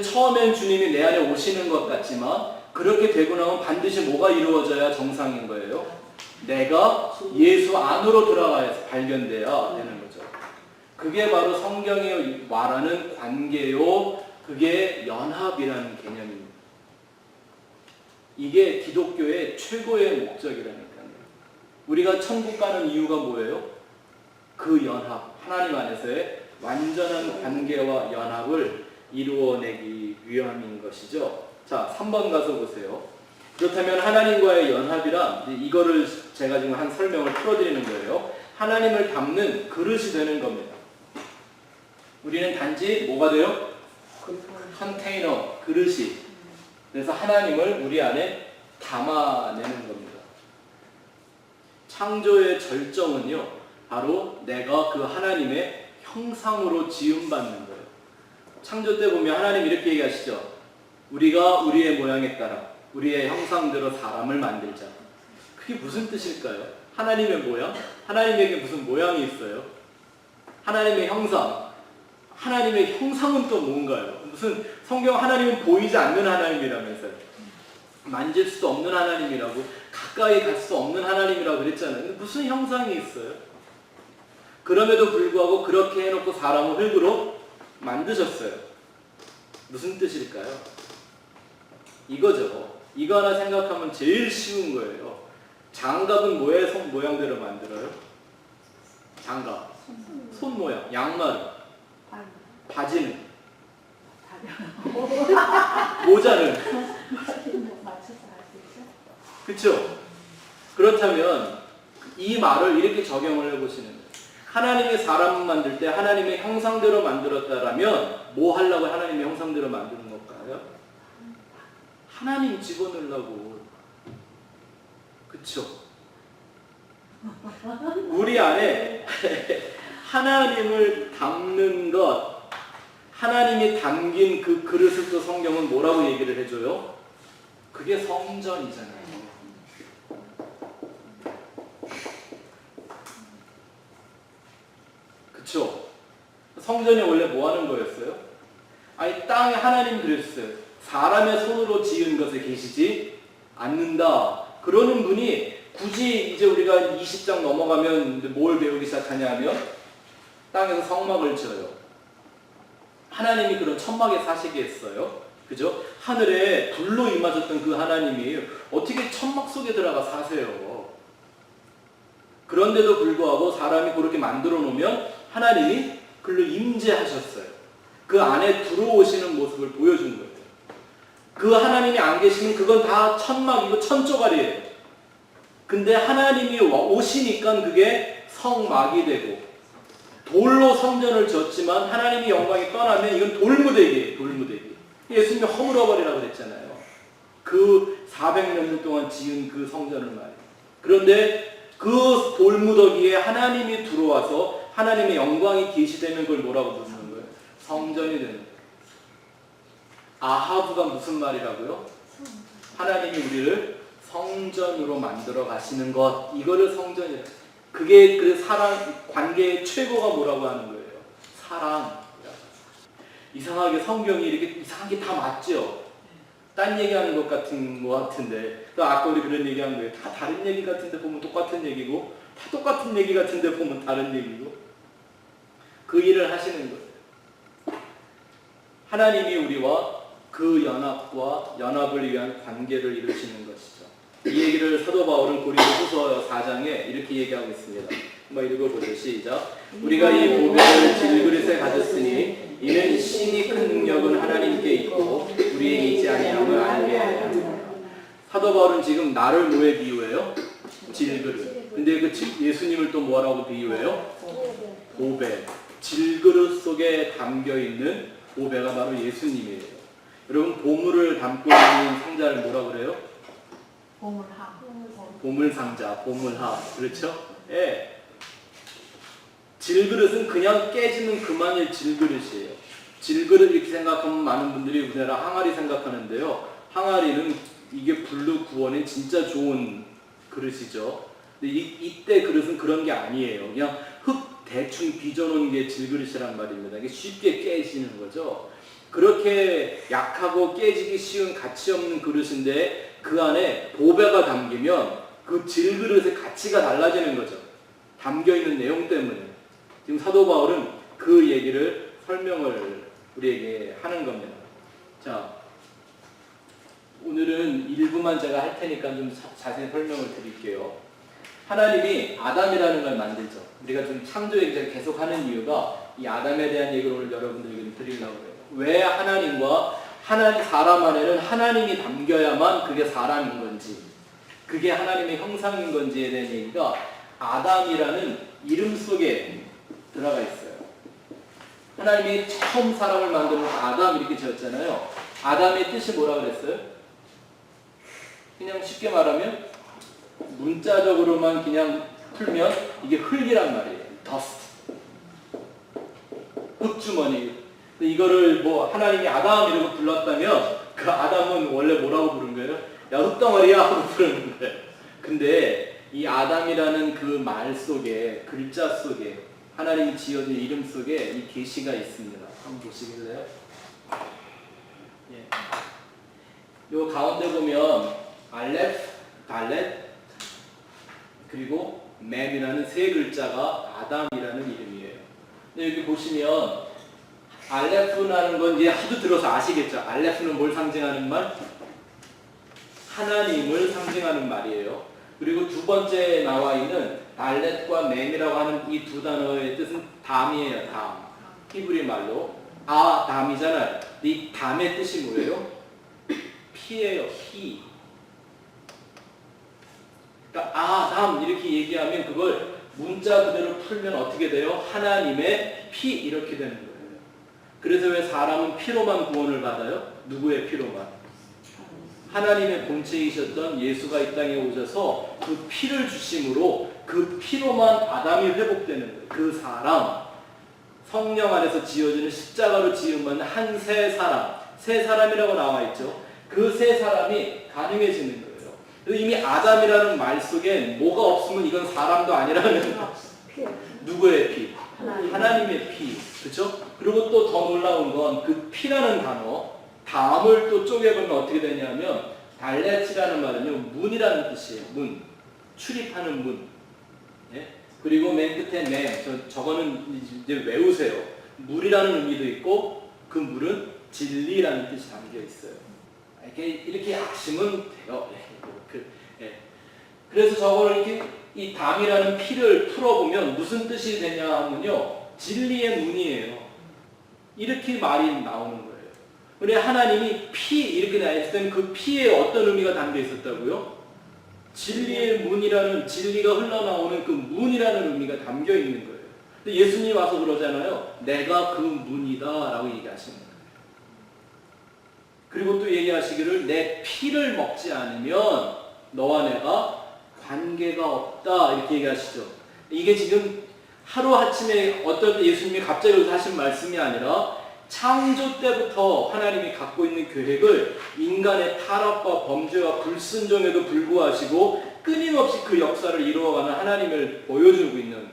처음엔 주님이 내 안에 오시는 것 같지만 그렇게 되고 나면 반드시 뭐가 이루어져야 정상인 거예요? 내가 예수 안으로 들어가서 발견돼야 되는 거죠. 그게 바로 성경이 말하는 관계요, 그게 연합이라는 개념입니다. 이게 기독교의 최고의 목적이라니까요. 우리가 천국 가는 이유가 뭐예요? 그 연합, 하나님 안에서의 완전한 관계와 연합을 이루어내기 위함인 것이죠. 자, 3번 가서 보세요. 그렇다면 하나님과의 연합이란 이거를 제가 지금 한 설명을 풀어드리는 거예요. 하나님을 담는 그릇이 되는 겁니다. 우리는 단지 뭐가 돼요? 컨테이너, 그릇이. 그래서 하나님을 우리 안에 담아내는 겁니다. 창조의 절정은요, 바로 내가 그 하나님의 형상으로 지음받는 거예요. 창조 때 보면 하나님 이렇게 얘기하시죠. 우리가 우리의 모양에 따라 우리의 형상대로 사람을 만들자. 그게 무슨 뜻일까요? 하나님의 모양? 하나님에게 무슨 모양이 있어요? 하나님의 형상. 하나님의 형상은 또 뭔가요? 무슨 성경 하나님은 보이지 않는 하나님이라면서요. 만질 수도 없는 하나님이라고, 가까이 갈 수 없는 하나님이라고 그랬잖아요. 근데 무슨 형상이 있어요? 그럼에도 불구하고 그렇게 해놓고 사람을 흙으로 만드셨어요. 무슨 뜻일까요? 이거죠. 이거 하나 생각하면 제일 쉬운 거예요. 장갑은 뭐의 손 모양대로 만들어요? 장갑. 손 모양. 양말은? 바지는? 모자는? 맞춰서 할 수 있어? 그쵸? 그렇다면 이 말을 이렇게 적용을 해보시는 거예요. 하나님이 사람을 만들 때 하나님의 형상대로 만들었다라면 뭐 하려고 하나님의 형상대로 만드는 걸까요? 하나님 집어넣으려고. 그쵸? 우리 안에 하나님을 담는 것, 하나님이 담긴 그 그릇을 또 성경은 뭐라고 얘기를 해줘요? 그게 성전이잖아요. 그쵸? 성전이 원래 뭐 하는 거였어요? 아니, 땅에 하나님 그랬어요. 사람의 손으로 지은 것에 계시지 않는다. 그러는 분이 굳이 이제 우리가 20장 넘어가면 이제 뭘 배우기 시작하냐면 땅에서 성막을 지어요. 하나님이 그런 천막에 사시게 했어요. 그죠? 하늘에 불로 임하셨던 그 하나님이 어떻게 천막 속에 들어가 사세요? 그런데도 불구하고 사람이 그렇게 만들어 놓으면 하나님이 글로 임재하셨어요. 그 안에 들어오시는 모습을 보여준 거예요. 그 하나님이 안 계시면 그건 다 천막이고 천조각이에요. 근데 하나님이 오시니까 그게 성막이 되고, 돌로 성전을 지었지만 하나님의 영광이 떠나면 이건 돌무대기예요. 돌무대기. 예수님이 허물어버리라고 그랬잖아요. 그 400몇 년 동안 지은 그 성전을 말이에요. 그런데 그 돌무더기에 하나님이 들어와서 하나님의 영광이 계시되는 걸 뭐라고 부르는 거예요? 성전이 되는 거예요. 아하브가 무슨 말이라고요? 하나님이 우리를 성전으로 만들어 가시는 것, 이거를 성전이라. 그게 그 사랑 관계의 최고가 뭐라고 하는 거예요? 사랑. 이상하게 성경이 이렇게 이상하게 다 맞죠? 딴 얘기하는 것 같은 거 같은데, 또 아까 우리 그런 얘기한 거예요. 다 다른 얘기 같은데 보면 똑같은 얘기고, 다 똑같은 얘기 같은데 보면 다른 얘기고. 그 일을 하시는 거예요. 하나님이 우리와 그 연합과 연합을 위한 관계를 이루시는 것이죠. 이 얘기를 사도 바울은 고린도후서 4장에 이렇게 얘기하고 있습니다. 한번 읽어보죠. 시작. 우리가 이 보배를 질그릇에 가졌으니 이는 심히 큰 능력은 하나님께 있고 우리에게 있지 아니함을 알게 하려 합니다. 사도 바울은 지금 나를 뭐에 비유해요? 질그릇. 근데 그 예수님을 또 뭐라고 비유해요? 보배. 질그릇 속에 담겨있는 보배가 바로 예수님이에요. 여러분, 보물을 담고 있는 상자를 뭐라 그래요? 보물함. 보물상자, 보물함. 그렇죠? 예. 질그릇은 그냥 깨지면 그만일 질그릇이에요. 질그릇 이렇게 생각하면 많은 분들이 우리나라 항아리 생각하는데요. 항아리는 이게 불로 구워낸 진짜 좋은 그릇이죠. 근데 이때 그릇은 그런 게 아니에요. 그냥 흙 대충 빚어놓은 게 질그릇이란 말입니다. 이게 쉽게 깨지는 거죠. 그렇게 약하고 깨지기 쉬운 가치 없는 그릇인데 그 안에 보배가 담기면 그 질그릇의 가치가 달라지는 거죠. 담겨있는 내용 때문에. 지금 사도 바울은 그 얘기를 설명을 우리에게 하는 겁니다. 자, 오늘은 일부만 제가 할 테니까 좀 자세히 설명을 드릴게요. 하나님이 아담이라는 걸 만들죠. 우리가 좀 창조 얘기를 계속 하는 이유가 이 아담에 대한 얘기를 오늘 여러분들에게 드리려고 해요. 왜 하나님과 사람 안에는 하나님이 담겨야만 그게 사람인 건지, 그게 하나님의 형상인 건지에 대한 얘기가 아담이라는 이름 속에 들어가 있어요. 하나님이 처음 사람을 만들어서 아담 이렇게 지었잖아요. 아담의 뜻이 뭐라 그랬어요? 그냥 쉽게 말하면 문자적으로만 그냥 풀면 이게 흙이란 말이에요. dust. 흙주머니. 이거를 뭐 하나님이 아담 이라고 불렀다면 그 아담은 원래 뭐라고 부른 거예요? 야, 흙덩어리야 하고 부르는 거예요. 근데 이 아담이라는 그 말 속에, 글자 속에, 하나님이 지어진 이름 속에 이 계시가 있습니다. 한번 보시겠어요? 예. 요 가운데 보면 알렙, 달렛, 그리고 맴이라는 세 글자가 아담이라는 이름이에요. 근데 여기 보시면 알레프라는 건 이제 하도 들어서 아시겠죠? 알레프는 뭘 상징하는 말? 하나님을 상징하는 말이에요. 그리고 두 번째 나와 있는 달렛과 맴이라고 하는 이 두 단어의 뜻은 담이에요. 담. 히브리 말로 담이잖아요. 이 담의 뜻이 뭐예요? 피예요. 피. 그러니까 담 이렇게 얘기하면 그걸 문자 그대로 풀면 어떻게 돼요? 하나님의 피 이렇게 되는 거예요. 그래서 왜 사람은 피로만 구원을 받아요? 누구의 피로만? 하나님의 본체이셨던 예수가 이 땅에 오셔서 그 피를 주심으로 그 피로만 아담이 회복되는 거예요. 그 사람, 성령 안에서 지어지는 십자가로 지음받는 한 세 사람, 세 사람이라고 나와 있죠. 그 세 사람이 가능해지는 거예요. 그래서 이미 아담이라는 말 속에 뭐가 없으면 이건 사람도 아니라는 누구의 피? 하나님의 피. 그렇죠? 그리고 또 더 놀라운 건 그 피라는 단어, 담을 또 쪼개보면 어떻게 되냐면 달렛이라는 말은요 문이라는 뜻이에요. 문, 출입하는 문. 예? 그리고 맨 끝에 저거는 이제 외우세요. 물이라는 의미도 있고 그 물은 진리라는 뜻이 담겨 있어요. 이렇게 아시면 돼요. 예. 그래서 저거를 이렇게 이 담이라는 피를 풀어보면 무슨 뜻이 되냐 하면요 진리의 문이에요. 이렇게 말이 나오는 거예요. 그래 하나님이 피 이렇게 나와 있을 때는 그 피에 어떤 의미가 담겨 있었다고요? 진리의 문이라는 진리가 흘러나오는 그 문이라는 의미가 담겨 있는 거예요. 근데 예수님이 와서 그러잖아요. 내가 그 문이다 라고 얘기하시는 거예요. 그리고 또 얘기하시기를 내 피를 먹지 않으면 너와 내가 관계가 없다 이렇게 얘기하시죠. 이게 지금 하루아침에 어떤 예수님이 갑자기 여기서 하신 말씀이 아니라 창조 때부터 하나님이 갖고 있는 계획을 인간의 타락과 범죄와 불순종에도 불구하시고 끊임없이 그 역사를 이루어가는 하나님을 보여주고 있는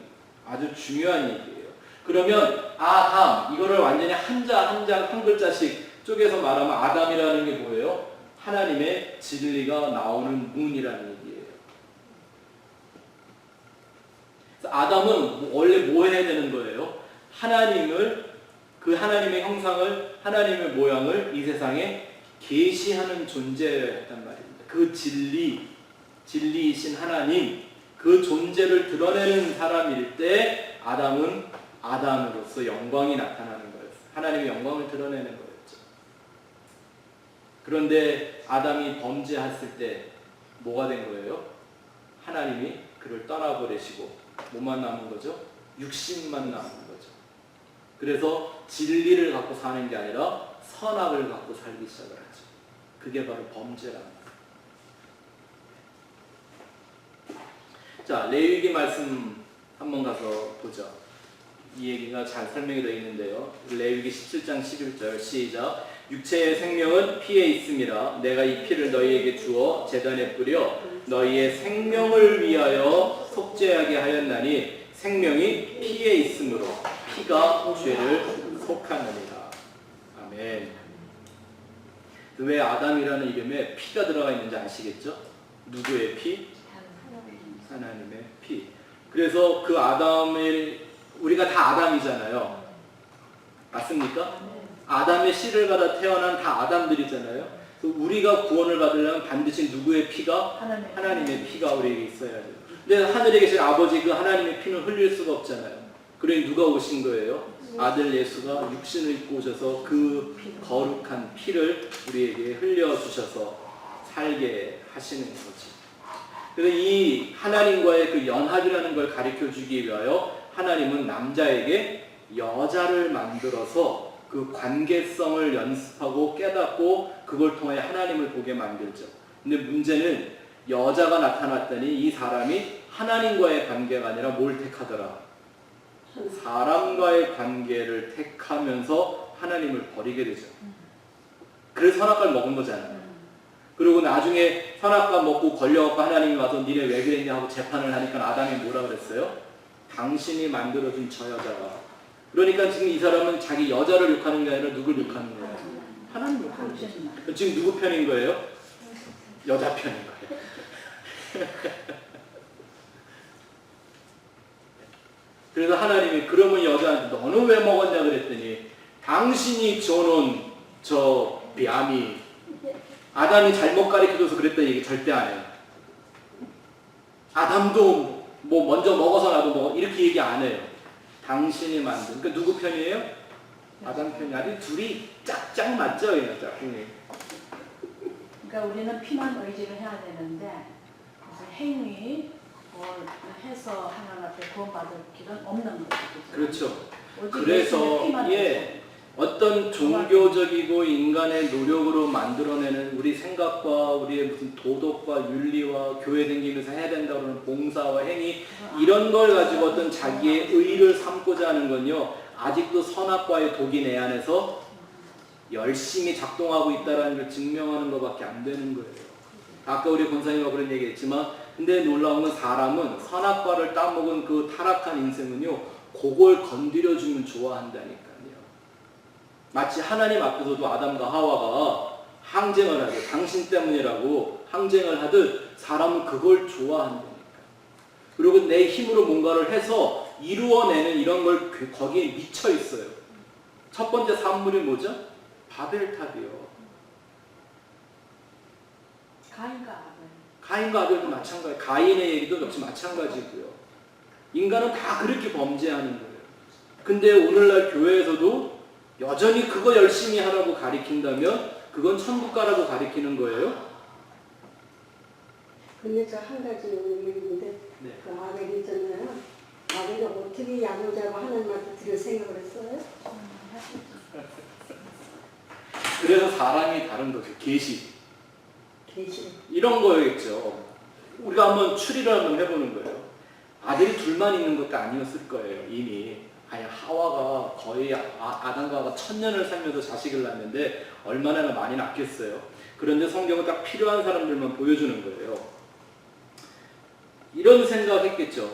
아주 중요한 얘기예요. 그러면 아담 이거를 완전히 한 글자씩 쪼개서 말하면 아담이라는 게 뭐예요? 하나님의 진리가 나오는 문이라는 얘기예요. 그래서 아담은 원래 뭐 해야 되는 거예요? 그 하나님의 형상을, 하나님의 모양을 이 세상에 계시하는 존재였단 말입니다. 그 진리이신 하나님, 그 존재를 드러내는 사람일 때 아담은 아담으로서 영광이 나타나는 거였어요. 하나님의 영광을 드러내는 거였죠. 그런데 아담이 범죄했을 때 뭐가 된 거예요? 하나님이 그를 떠나버리시고 뭐만 남은 거죠? 육신만 남은 거죠. 그래서 진리를 갖고 사는 게 아니라 선악을 갖고 살기 시작을 하죠. 그게 바로 범죄랍니다. 자, 레위기 말씀 한번 가서 보죠. 이 얘기가 잘 설명이 되어 있는데요. 레위기 17장 11절 시작. 육체의 생명은 피에 있음이라 내가 이 피를 너희에게 주어 제단에 뿌려 너희의 생명을 위하여 속죄하게 하였나니 생명이 피에 있으므로 피가 죄를 속하느니라. 아멘. 아멘. 왜 아담이라는 이름에 피가 들어가 있는지 아시겠죠? 누구의 피? 하나님의 피. 그래서 그 아담을 우리가 다 아담이잖아요. 맞습니까? 아담의 씨를 받아 태어난 다 아담들이잖아요. 우리가 구원을 받으려면 반드시 누구의 피가? 하나님의 피가 우리에게 있어야 돼요. 근데 하늘에 계신 아버지 그 하나님의 피는 흘릴 수가 없잖아요. 그러니 누가 오신 거예요? 아들 예수가 육신을 입고 오셔서 그 거룩한 피를 우리에게 흘려주셔서 살게 하시는 거지. 그래서 이 하나님과의 그 연합이라는 걸 가르쳐주기 위하여 하나님은 남자에게 여자를 만들어서 그 관계성을 연습하고 깨닫고 그걸 통해 하나님을 보게 만들죠. 근데 문제는 여자가 나타났더니 이 사람이 하나님과의 관계가 아니라 뭘 택하더라? 사람과의 관계를 택하면서 하나님을 버리게 되죠. 그래서 선악과를 먹은 거잖아요. 그리고 나중에 선악과 먹고 걸려갖고 하나님이 와서 니네 왜 그랬냐 하고 재판을 하니까 아담이 뭐라 그랬어요? 당신이 만들어준 저 여자가. 그러니까 지금 이 사람은 자기 여자를 욕하는 게 아니라 누굴 욕하는 거예요? 하나님을 욕하는 거예요. 지금 누구 편인 거예요? 여자 편인 거예요. 그래서 하나님이 그러면 여자한테 너는 왜 먹었냐 그랬더니 당신이 줘놓은 저 뱀이 아담이 잘못 가르쳐줘서 그랬다는 얘기 절대 안 해요. 아담도 뭐 먼저 먹어서 나도 먹어 이렇게 얘기 안 해요. 당신이 만든. 그러니까 누구 편이에요? 아담 편이. 아주 둘이 짝짝 맞죠, 이 짝꿍이. 그러니까 우리는 피만 의지를 해야 되는데 무슨 행위 뭘 해서 하나님 앞에 구원받을 길은 없는 거죠. 그렇죠. 오직 그래서 예수님의 피만 예. 어떤 종교적이고 인간의 노력으로 만들어내는 우리 생각과 우리의 무슨 도덕과 윤리와 교회 다니면서 해야 된다고 하는 봉사와 행위 이런 걸 가지고 어떤 자기의 의를 삼고자 하는 건요 아직도 선악과의 독이 내 안에서 열심히 작동하고 있다는 걸 증명하는 것밖에 안 되는 거예요. 아까 우리 권사님과 그런 얘기 했지만 근데 놀라운 건 사람은 선악과를 따먹은 그 타락한 인생은요 그걸 건드려주면 좋아한다니까. 마치 하나님 앞에서도 아담과 하와가 항쟁을 하듯 당신 때문이라고 항쟁을 하듯 사람은 그걸 좋아한다니까. 그리고 내 힘으로 뭔가를 해서 이루어내는 이런 걸 거기에 미쳐 있어요. 첫 번째 산물이 뭐죠? 바벨탑이요. 가인과 아벨도 마찬가지예요. 가인의 얘기도 역시 마찬가지고요. 인간은 다 그렇게 범죄하는 거예요. 근데 오늘날 교회에서도 여전히 그거 열심히 하라고 가리킨다면 그건 천국 가라고 가리키는 거예요? 근데 저 한 가지 의문인데 네. 그 아벨이 있잖아요. 아벨이 어떻게 양자고 하나님한테 드릴 생각을 했어요? 그래서 사람이 다른 거죠. 계시. 이런 거였죠. 우리가 한번 추리를 한번 해보는 거예요. 아들이 둘만 있는 것도 아니었을 거예요. 이미. 아니 하와가 거의 아담과 하와가 1000년을 살면서 자식을 낳는데 얼마나 많이 낳겠어요. 그런데 성경은 딱 필요한 사람들만 보여주는 거예요. 이런 생각했겠죠.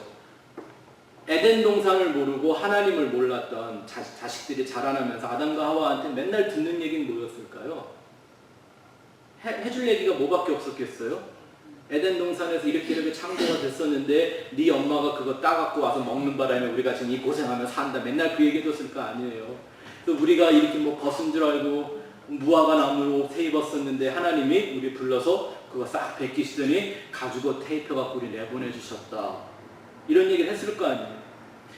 에덴 동산을 모르고 하나님을 몰랐던 자식들이 자라나면서 아담과 하와한테 맨날 듣는 얘기는 뭐였을까요? 해줄 얘기가 뭐밖에 없었겠어요? 에덴 동산에서 이렇게 창조가 됐었는데 네 엄마가 그거 따갖고 와서 먹는 바람에 우리가 지금 이 고생하며 산다. 맨날 그 얘기 해줬을 거 아니에요. 또 우리가 이렇게 뭐 벗은 줄 알고 무화과 나무로 옷 입었었는데 하나님이 우리 불러서 그거 싹 벗기시더니 가지고 테이프갖고 우리 내보내주셨다. 이런 얘기를 했을 거 아니에요.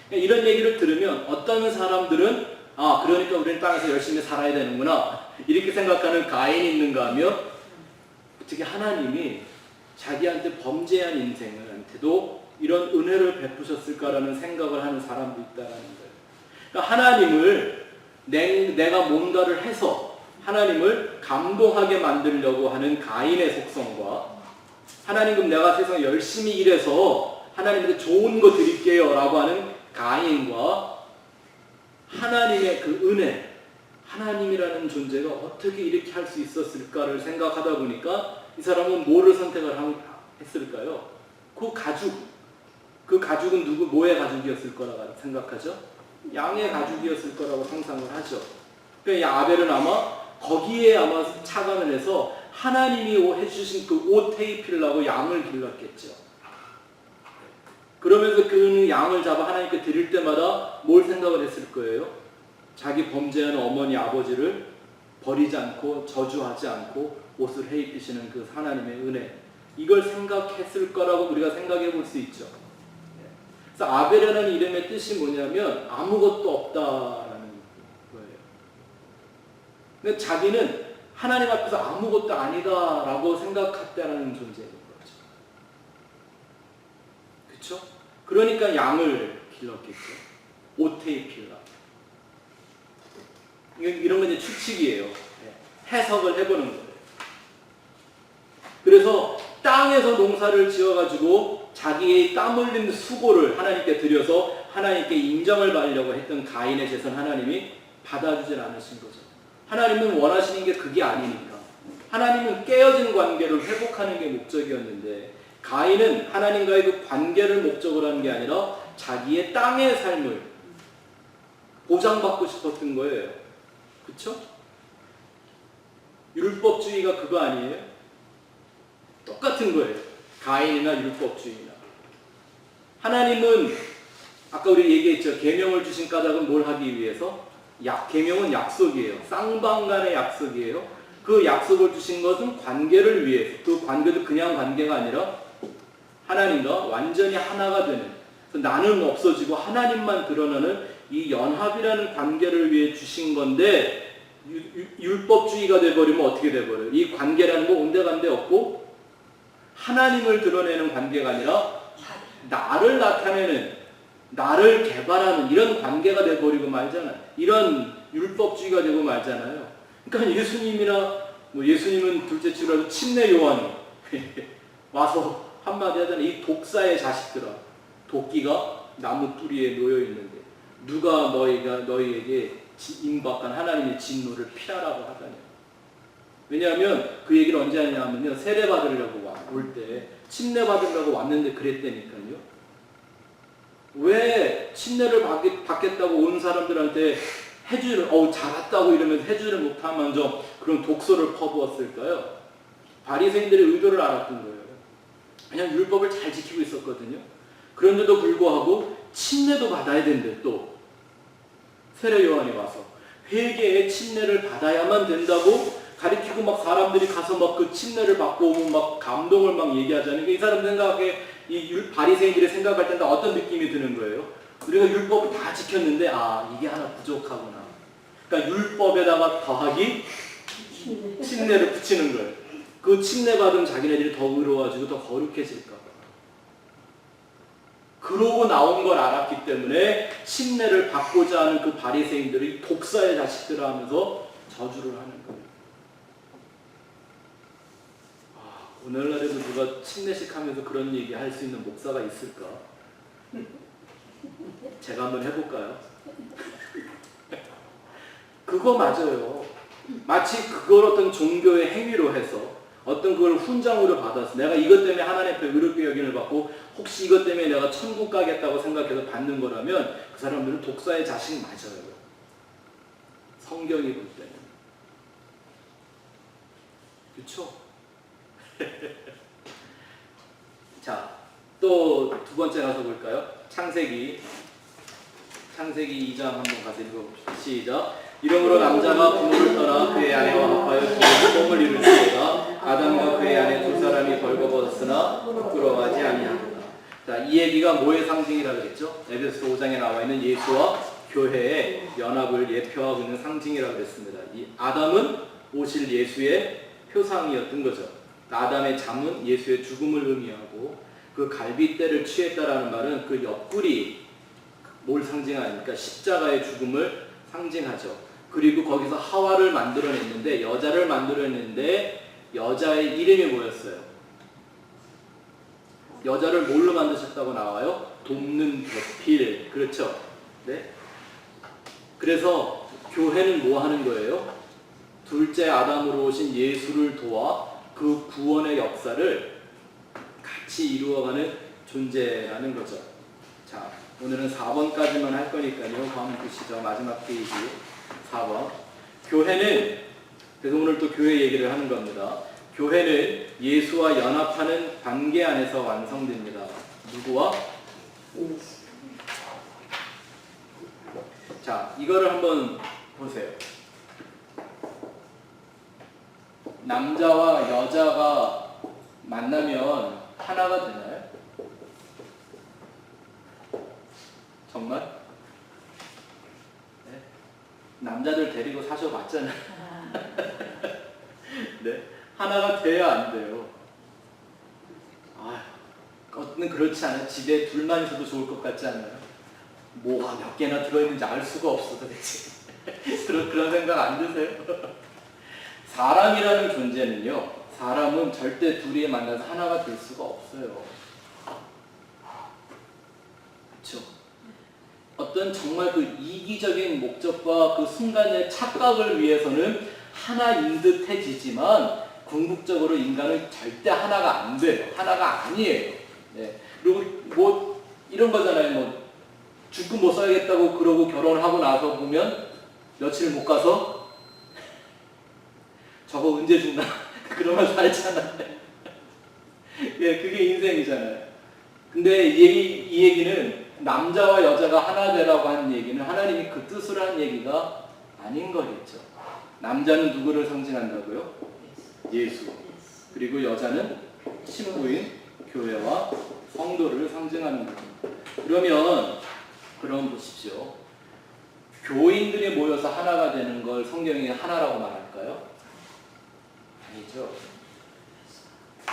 이런 얘기를 들으면 어떤 사람들은 아 그러니까 우리는 땅에서 열심히 살아야 되는구나 이렇게 생각하는 가인이 있는가 하면 어떻게 하나님이 자기한테 범죄한 인생한테도 이런 은혜를 베푸셨을까라는 생각을 하는 사람도 있다는 거예요. 그러니까 하나님을 내가 뭔가를 해서 하나님을 감동하게 만들려고 하는 가인의 속성과 하나님 그럼 내가 세상에 열심히 일해서 하나님한테 좋은 거 드릴게요 라고 하는 가인과 하나님의 그 은혜 하나님이라는 존재가 어떻게 이렇게 할 수 있었을까를 생각하다 보니까 이 사람은 뭐를 선택을 했을까요? 그 가죽. 그 가죽은 뭐의 가죽이었을 거라고 생각하죠? 양의 가죽이었을 거라고 상상을 하죠. 그러니까 이 아벨은 아마 거기에 아마 착안을 해서 하나님이 해주신 그 옷테이 필라고 양을 길렀겠죠. 그러면서 그 양을 잡아 하나님께 드릴 때마다 뭘 생각을 했을 거예요? 자기 범죄하는 어머니 아버지를 버리지 않고 저주하지 않고 옷을 해 입히시는 그 하나님의 은혜, 이걸 생각했을 거라고 우리가 생각해 볼 수 있죠. 그래서 아벨이라는 이름의 뜻이 뭐냐면 아무것도 없다라는 거예요. 그러니까 자기는 하나님 앞에서 아무것도 아니다라고 생각했다는 존재인 거죠. 그렇죠? 그러니까 양을 길렀겠죠. 오테이 필라. 이런 건 이제 추측이에요. 해석을 해보는 거예요. 그래서 땅에서 농사를 지어가지고 자기의 땀 흘린 수고를 하나님께 드려서 하나님께 인정을 받으려고 했던 가인의 제선 하나님이 받아주질 않으신 거죠. 하나님은 원하시는 게 그게 아니니까. 하나님은 깨어진 관계를 회복하는 게 목적이었는데 가인은 하나님과의 그 관계를 목적으로 하는 게 아니라 자기의 땅의 삶을 보장받고 싶었던 거예요. 그렇죠? 율법주의가 그거 아니에요? 똑같은 거예요. 가인이나 율법주의나. 하나님은 아까 우리 얘기했죠. 계명을 주신 까닭은 뭘 하기 위해서? 계명은 약속이에요. 쌍방간의 약속이에요. 그 약속을 주신 것은 관계를 위해서. 그 관계도 그냥 관계가 아니라 하나님과 완전히 하나가 되는, 나는 없어지고 하나님만 드러나는 이 연합이라는 관계를 위해 주신 건데 율법주의가 돼버리면 어떻게 돼버려요? 이 관계라는 거 온데간데 없고 하나님을 드러내는 관계가 아니라 나를 나타내는, 나를 개발하는 이런 관계가 돼버리고 말잖아요. 이런 율법주의가 되고 말잖아요. 그러니까 예수님이나 예수님은 둘째치고라도 침례 요한이 와서 한마디 하잖아요. 이 독사의 자식들아, 도끼가 나무 뿌리에 놓여 있는데 누가 너희에게 임박한 하나님의 진노를 피하라고 하다니. 왜냐하면 그 얘기를 언제 하냐면요, 세례 받으려고 올 때 침례 받으려고 왔는데 그랬다니까요. 왜 침례를 받겠다고 온 사람들한테 해주를 잘했다고 이러면서 해주를 못하면서 그런 독소를 퍼부었을까요? 바리새인들의 의도를 알았던 거예요. 그냥 율법을 잘 지키고 있었거든요. 그런데도 불구하고 침례도 받아야 된대. 또 세례 요한이 와서 회개의 침례를 받아야만 된다고 가르치고 막 사람들이 가서 막 그 침례를 받고 오면 막 감동을 막 얘기하자는 게 이 사람 생각에 이 바리새인들이 생각할 때는 어떤 느낌이 드는 거예요? 우리가 율법을 다 지켰는데 이게 하나 부족하구나. 그러니까 율법에다가 더하기 침례를 붙이는 거예요. 그 침례 받은 자기네들이 더 의로워지고 더 거룩해질까 봐. 그러고 나온 걸 알았기 때문에 침례를 받고자 하는 그 바리새인들이 독사의 자식들을 하면서 저주를 하는 거예요. 오늘날에도 누가 침례식 하면서 그런 얘기 할 수 있는 목사가 있을까? 제가 한번 해볼까요? 그거 맞아요. 마치 그걸 어떤 종교의 행위로 해서 어떤 그걸 훈장으로 받아서 내가 이것 때문에 하나님 앞에 의롭게 여김을 받고 혹시 이것 때문에 내가 천국 가겠다고 생각해서 받는 거라면 그 사람들은 독사의 자식 맞아요. 성경이 볼 때는. 그렇죠? 자, 또 두 번째 가서 볼까요? 창세기 2장 한번 가서 읽어봅시다. 시작. 이러므로 남자가 부모를 떠나 그의 아내와 합하여 두 몸을 이룰지어다. 아담과 그의 아내 두 사람이 벌거벗었으나 부끄러워하지 아니하더라. 자, 이 얘기가 뭐의 상징이라 그랬죠? 에베소 5장에 나와 있는 예수와 교회의 연합을 예표하고 있는 상징이라고 그랬습니다. 이 아담은 오실 예수의 표상이었던 거죠. 아담의 잠은 예수의 죽음을 의미하고 그 갈빗대를 취했다라는 말은 그 옆구리 뭘 상징하니까 십자가의 죽음을 상징하죠. 그리고 거기서 하와를 만들어냈는데 여자를 만들어냈는데 여자의 이름이 뭐였어요? 여자를 뭘로 만드셨다고 나와요? 돕는 배필. 그렇죠? 네. 그래서 교회는 뭐 하는 거예요? 둘째 아담으로 오신 예수를 도와 그 구원의 역사를 같이 이루어가는 존재라는 거죠. 자, 오늘은 4번까지만 할 거니까요. 다음 보시죠. 마지막 페이지 4번. 교회는, 그래서 오늘 또 교회 얘기를 하는 겁니다. 교회는 예수와 연합하는 관계 안에서 완성됩니다. 누구와? 자, 이거를 한번 보세요. 남자와 여자가 만나면 하나가 되나요? 정말? 네? 남자들 데리고 사셔봤잖아요. 네? 하나가 돼야 안 돼요. 그것은 그렇지 않아요. 집에 둘만 있어도 좋을 것 같지 않아요? 뭐가 몇 개나 들어있는지 알 수가 없어 도대체. 그런 생각 안 드세요? 사람이라는 존재는요, 사람은 절대 둘이 만나서 하나가 될 수가 없어요. 그렇죠? 어떤 정말 그 이기적인 목적과 그 순간의 착각을 위해서는 하나인 듯 해지지만 궁극적으로 인간은 절대 하나가 안 돼요. 하나가 아니에요. 네. 그리고 뭐 이런 거잖아요. 뭐 죽고 못 살겠다고 그러고 결혼을 하고 나서 보면 며칠 못 가서 저거 언제 죽나 그러면 살잖아요. 예, 그게 인생이잖아요. 근데 이 얘기는 남자와 여자가 하나 되라고 하는 얘기는 하나님이 그 뜻으로 한 얘기가 아닌 거겠죠. 남자는 누구를 상징한다고요? 예수. 그리고 여자는 신부인 교회와 성도를 상징하는 겁니다. 그럼 보십시오. 교인들이 모여서 하나가 되는 걸 성경이 하나라고 말할까요? 아니죠.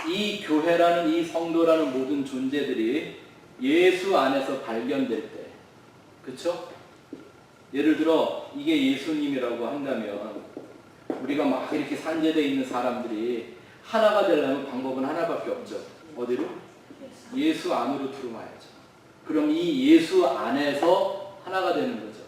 이 교회라는 이 성도라는 모든 존재들이 예수 안에서 발견될 때, 그쵸? 예를 들어 이게 예수님이라고 한다면 우리가 막 이렇게 산재되어 있는 사람들이 하나가 되려면 방법은 하나밖에 없죠. 어디로? 예수 안으로 들어와야죠. 그럼 이 예수 안에서 하나가 되는 거죠.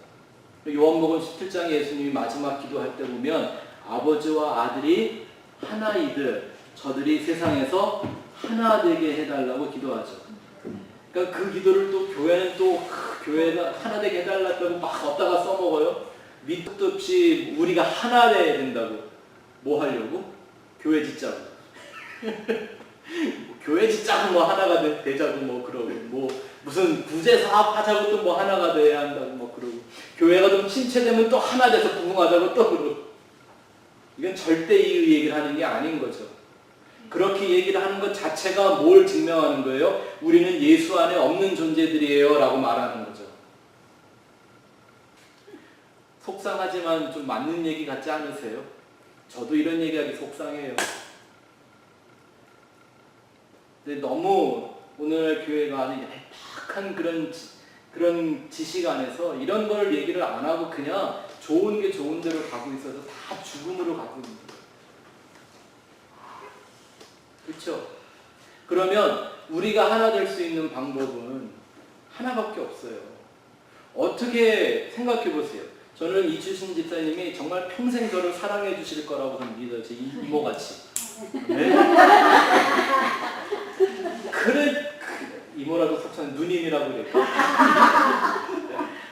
요한복음 17장에 예수님이 마지막 기도할 때 보면 아버지와 아들이 하나이듯 저들이 세상에서 하나 되게 해달라고 기도하죠. 그러니까 그 기도를 또 교회는 또 교회가 하나 되게 해달라고 막 얻다가 써먹어요. 밑도 없이 우리가 하나 돼야 된다고. 뭐 하려고? 교회 짓자고. 교회 짓자고 뭐 하나가 되자고 뭐 그러고 뭐 무슨 구제 사업 하자고 또 뭐 하나가 돼야 한다고 뭐 그러고 교회가 좀 침체되면 또 하나 돼서 부흥하자고 또 그러고 이건 절대 이 얘기를 하는 게 아닌 거죠. 그렇게 얘기를 하는 것 자체가 뭘 증명하는 거예요? 우리는 예수 안에 없는 존재들이에요 라고 말하는 거죠. 속상하지만 좀 맞는 얘기 같지 않으세요? 저도 이런 얘기하기 속상해요. 근데 너무 오늘 교회가 아주 얄팍한 그런 지식 안에서 이런 걸 얘기를 안 하고 그냥 좋은 게 좋은 대로 가고 있어서 다 죽음으로 가고 있는 거예요. 그렇죠? 그러면 우리가 하나 될 수 있는 방법은 하나밖에 없어요. 어떻게 생각해 보세요. 저는 이주신 집사님이 정말 평생 저를 사랑해 주실 거라고 믿어요. 제 이모같이. 네? 그래, 이모라도 속상 누님이라고 그랬까?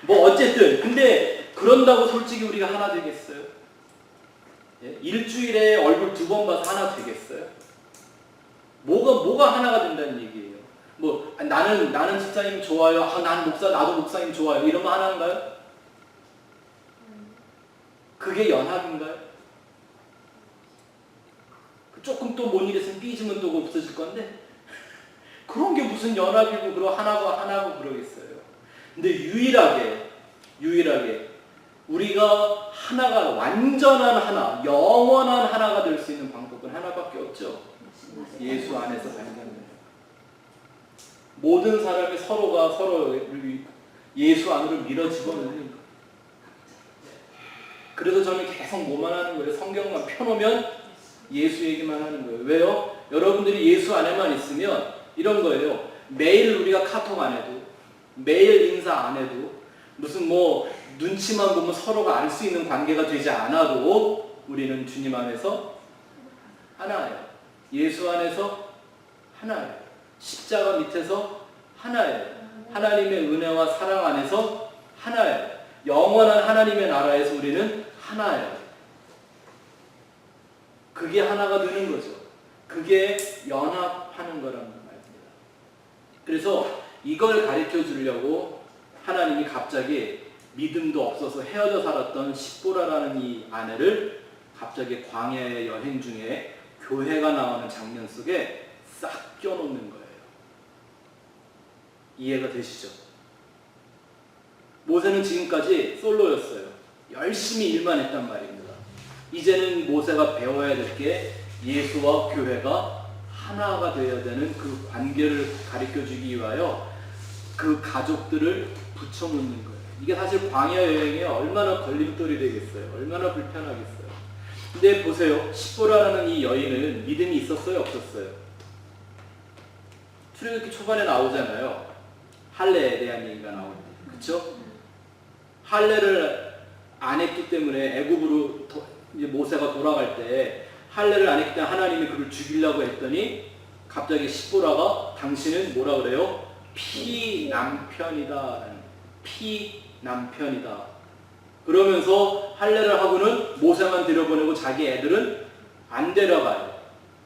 뭐 어쨌든 근데 그런다고 솔직히 우리가 하나 되겠어요? 예? 일주일에 얼굴 2번 봐서 하나 되겠어요? 뭐가 하나가 된다는 얘기예요? 뭐 나는 집사님 좋아요. 나는 나도 목사님 좋아요. 이러면 하나인가요? 그게 연합인가요? 조금 또 뭔 일 있으면 삐지면 또 없어질 건데 그런 게 무슨 연합이고 그러 하나고 그러겠어요. 근데 유일하게 우리가 하나가 완전한 하나, 영원한 하나가 될 수 있는 방법은 하나밖에 없죠. 예수 안에서 발견돼요. 모든 사람이 서로가 서로를 예수 안으로 밀어 집어넣는 거예요. 그래서 저는 계속 뭐만 하는 거예요. 성경만 펴놓으면 예수 얘기만 하는 거예요. 왜요? 여러분들이 예수 안에만 있으면 이런 거예요. 매일 우리가 카톡 안 해도, 매일 인사 안 해도, 무슨 뭐 눈치만 보면 서로가 알 수 있는 관계가 되지 않아도 우리는 주님 안에서 하나예요. 예수 안에서 하나예요. 십자가 밑에서 하나예요. 하나님의 은혜와 사랑 안에서 하나예요. 영원한 하나님의 나라에서 우리는 하나예요. 그게 하나가 되는 거죠. 그게 연합하는 거라는 말입니다. 그래서 이걸 가르쳐 주려고 하나님이 갑자기 믿음도 없어서 헤어져 살았던 십보라라는 이 아내를 갑자기 광야의 여행 중에 교회가 나오는 장면 속에 싹 껴놓는 거예요. 이해가 되시죠? 모세는 지금까지 솔로였어요. 열심히 일만 했단 말입니다. 이제는 모세가 배워야 될 게 예수와 교회가 하나가 되어야 되는 그 관계를 가르쳐주기 위하여 그 가족들을 붙여놓는 거예요. 이게 사실 광야 여행에 얼마나 걸림돌이 되겠어요. 얼마나 불편하겠어요. 근데 보세요. 십보라라는 이 여인은 믿음이 있었어요? 없었어요? 출애굽기 초반에 나오잖아요. 할례에 대한 얘기가 나올 때. 그쵸? 할례를 안 했기 때문에 애굽으로 이제 모세가 돌아갈 때 할례를 안 했기 때문에 하나님이 그를 죽이려고 했더니 갑자기 십보라가 당신은 뭐라 그래요? 피남편이다. 피남편이다. 그러면서 할례를 하고는 모세만 데려보내고 자기 애들은 안 데려가요.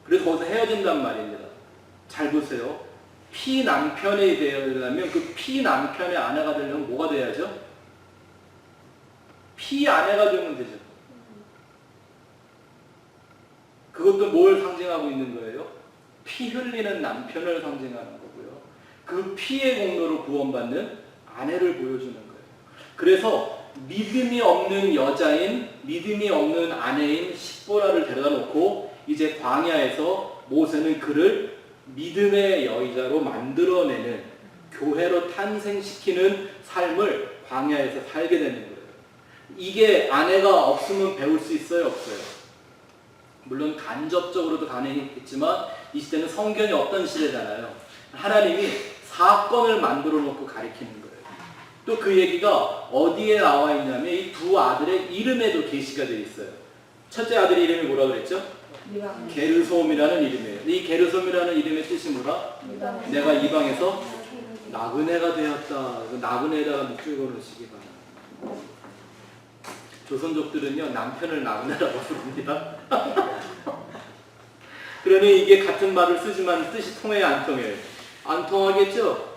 그래서 거기서 헤어진단 말입니다. 잘 보세요. 피남편이 되려면 그 피남편의 아내가 되려면 뭐가 돼야죠? 피아내가 되면 되죠. 그것도 뭘 상징하고 있는 거예요? 피 흘리는 남편을 상징하는 거고요. 그 피의 공로로 구원받는 아내를 보여주는 거예요. 그래서 믿음이 없는 여자인, 믿음이 없는 아내인 십보라를 데려다 놓고 이제 광야에서 모세는 그를 믿음의 여의자로 만들어내는, 교회로 탄생시키는 삶을 광야에서 살게 되는 거예요. 이게 아내가 없으면 배울 수 있어요? 없어요? 물론 간접적으로도 가능했지만 이 시대는 성경이 없던 시대잖아요. 하나님이 사건을 만들어 놓고 가리키는 거예요. 또 그 얘기가 어디에 나와 있냐면 이 두 아들의 이름에도 계시가 되어 있어요. 첫째 아들 이름이 뭐라 그랬죠? 게르솜이라는 이름이에요. 이 게르솜이라는 이름의 뜻이 뭐라? 내가 이방에서 나그네가 되었다. 나그네에다가 밑줄 그어놓으시기 바랍니다. 조선족들은요 남편을 나그네라고 부릅니다. 그러니 이게 같은 말을 쓰지만 뜻이 통해야 안 통해요? 안 통하겠죠?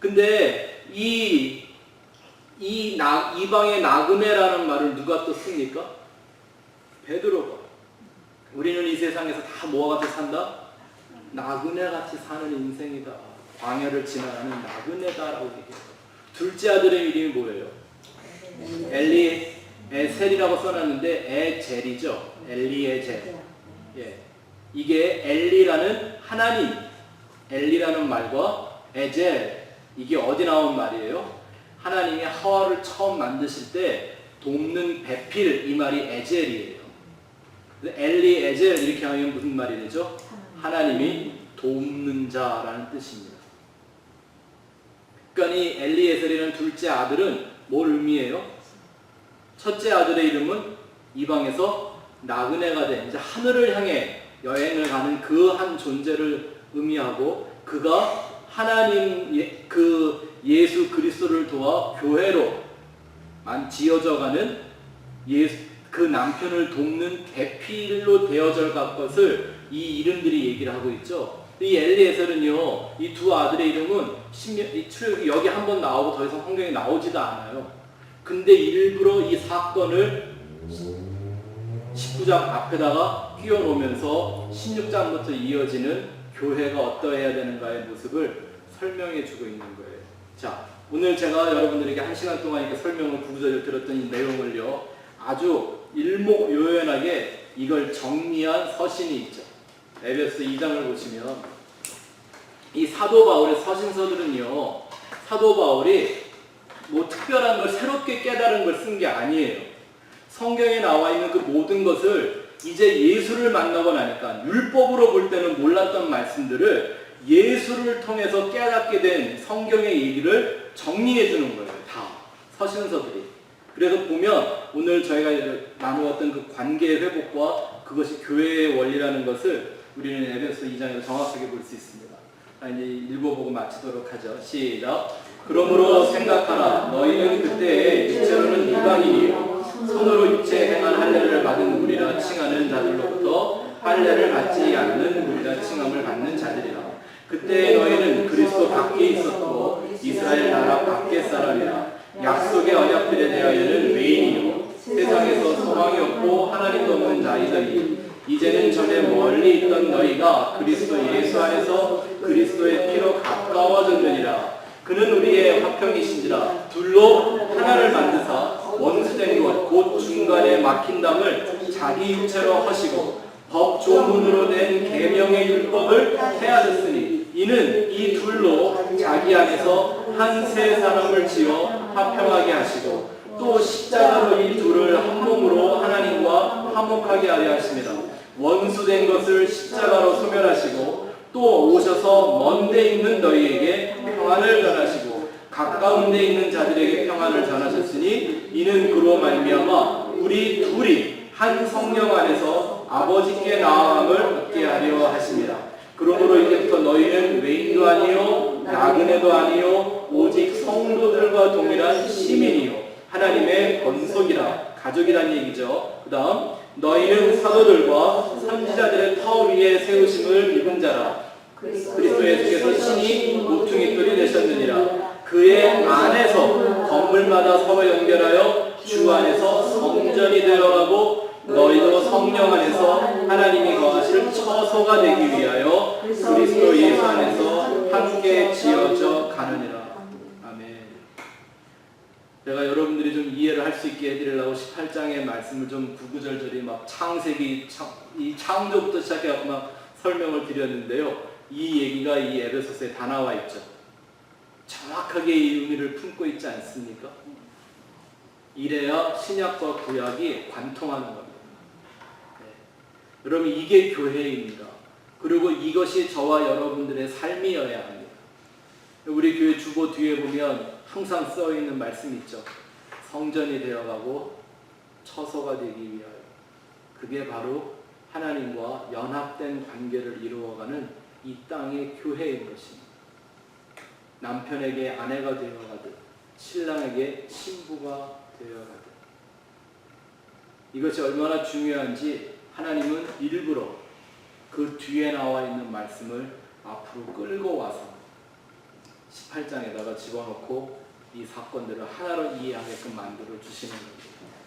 근데 이방의 나그네라는 말을 누가 또 씁니까? 베드로가. 우리는 이 세상에서 다 뭐와 같이 산다? 나그네같이 사는 인생이다. 광야를 지나가는 나그네다라고 얘기해요. 둘째 아들의 이름이 뭐예요? 엘리에셀이라고 써놨는데 에젤이죠. 엘리에젤. 예. 이게 엘리라는 하나님, 엘리라는 말과 에젤, 이게 어디 나온 말이에요? 하나님이 하와를 처음 만드실 때 돕는 배필, 이 말이 에젤이에요. 엘리에젤 이렇게 하면 무슨 말이 되죠? 하나님이 돕는 자라는 뜻입니다. 그러니까 이 엘리에셀이라는 둘째 아들은 뭘 의미해요? 첫째 아들의 이름은 이방에서 나그네가 된, 이제 하늘을 향해 여행을 가는 그 한 존재를 의미하고, 그가 하나님 그 예수 그리스도를 도와 교회로만 지어져가는 그 남편을 돕는 대필로 되어져 갈 것을 이 이름들이 얘기를 하고 있죠. 이 엘리에셀은요, 이 두 아들의 이름은 출애굽기 여기 한번 나오고 더 이상 성경에 나오지도 않아요. 근데 일부러 이 사건을 19장 앞에다가 끼워놓으면서 16장부터 이어지는 교회가 어떠해야 되는가의 모습을 설명해 주고 있는 거예요. 자, 오늘 제가 여러분들에게 1시간 동안 이렇게 설명을 구구절절 들었던 이 내용을요, 아주 일목요연하게 이걸 정리한 서신이 있죠. 에베소 2장을 보시면 이 사도 바울의 서신서들은요, 사도 바울이 뭐 특별한 걸 새롭게 깨달은 걸 쓴 게 아니에요. 성경에 나와 있는 그 모든 것을 이제 예수를 만나고 나니까 율법으로 볼 때는 몰랐던 말씀들을 예수를 통해서 깨닫게 된 성경의 얘기를 정리해 주는 거예요. 다 서신서들이. 그래서 보면 오늘 저희가 나누었던 그 관계의 회복과 그것이 교회의 원리라는 것을 우리는 에베소 2장에서 정확하게 볼 수 있습니다. 이제 읽어보고 마치도록 하죠. 시작. 그러므로 생각하라. 너희는 그때 육체로는 이방인이요 손으로 육체 행한 할례를 받은 무리라 칭하는 자들로부터 할례를 받지 않는 무리라 칭함을 받는 자들이라. 그때 너희는 그리스도 밖에 있었고 이스라엘 나라 밖에 사람이라. 약속의 언약들에 대하여는 외인이요 세상에서 소망이 없고 하나님도 없는 자이더니 이제는 전에 멀리 있던 너희가 그리스도 예수 안에서 그리스도의 피로 가까워졌느니라. 그는 우리의 화평이신지라. 둘로 하나를 만드사 원수된 것 곧 중간에 막힌 담을 자기 육체로 하시고 법 조문으로 된 계명의 율법을 해하셨으니 이는 이 둘로 자기 안에서 한 세 사람을 지어 화평하게 하시고 또 십자가로 이 둘을 한 몸으로 하나님과 화목하게 하려 하십니다. 원수된 것을 십자가로 소멸하시고 또 오셔서 먼 데 있는 너희에게 평안을 전하시고 가까운 데 있는 자들에게 평안을 전하셨으니 이는 그로 말미암아 우리 둘이 한 성령 안에서 아버지께 나아감을 얻게 하려 하십니다. 그러므로 이제부터 너희는 외인도 아니요 나그네도 아니요 오직 성도들과 동일한 시민이요 하나님의 권속이라 가족이란 얘기죠. 그 다음 너희는 사도들과 선지자들의 터 위에 세우심을 입은 자라. 그리스도 예수께서 친히 모퉁이 돌이 되셨느니라. 그의 안에서 건물마다 서로 연결하여 주 안에서 성전이 되어가고 너희도 성령 안에서 하나님이 거하실 처소가 되기 위하여 그리스도 예수 안에서 함께 지어져 가느니라. 아멘. 제가 여러분들이 좀 이해를 할 수 있게 해드리려고 18장의 말씀을 좀 구구절절히 막 창세기, 이 창조부터 시작해서 막 설명을 드렸는데요. 이 얘기가 이 에베소서에 다 나와 있죠. 정확하게 이 의미를 품고 있지 않습니까? 이래야 신약과 구약이 관통하는 겁니다. 네. 여러분 이게 교회입니다. 그리고 이것이 저와 여러분들의 삶이어야 합니다. 우리 교회 주보 뒤에 보면 항상 써있는 말씀 있죠. 성전이 되어가고 처소가 되기 위하여. 그게 바로 하나님과 연합된 관계를 이루어가는 이 땅의 교회인 것입니다. 남편에게 아내가 되어가듯 신랑에게 신부가 되어가듯. 이것이 얼마나 중요한지 하나님은 일부러 그 뒤에 나와 있는 말씀을 앞으로 끌고 와서 18장에다가 집어넣고 이 사건들을 하나로 이해하게끔 만들어 주시는 겁니다.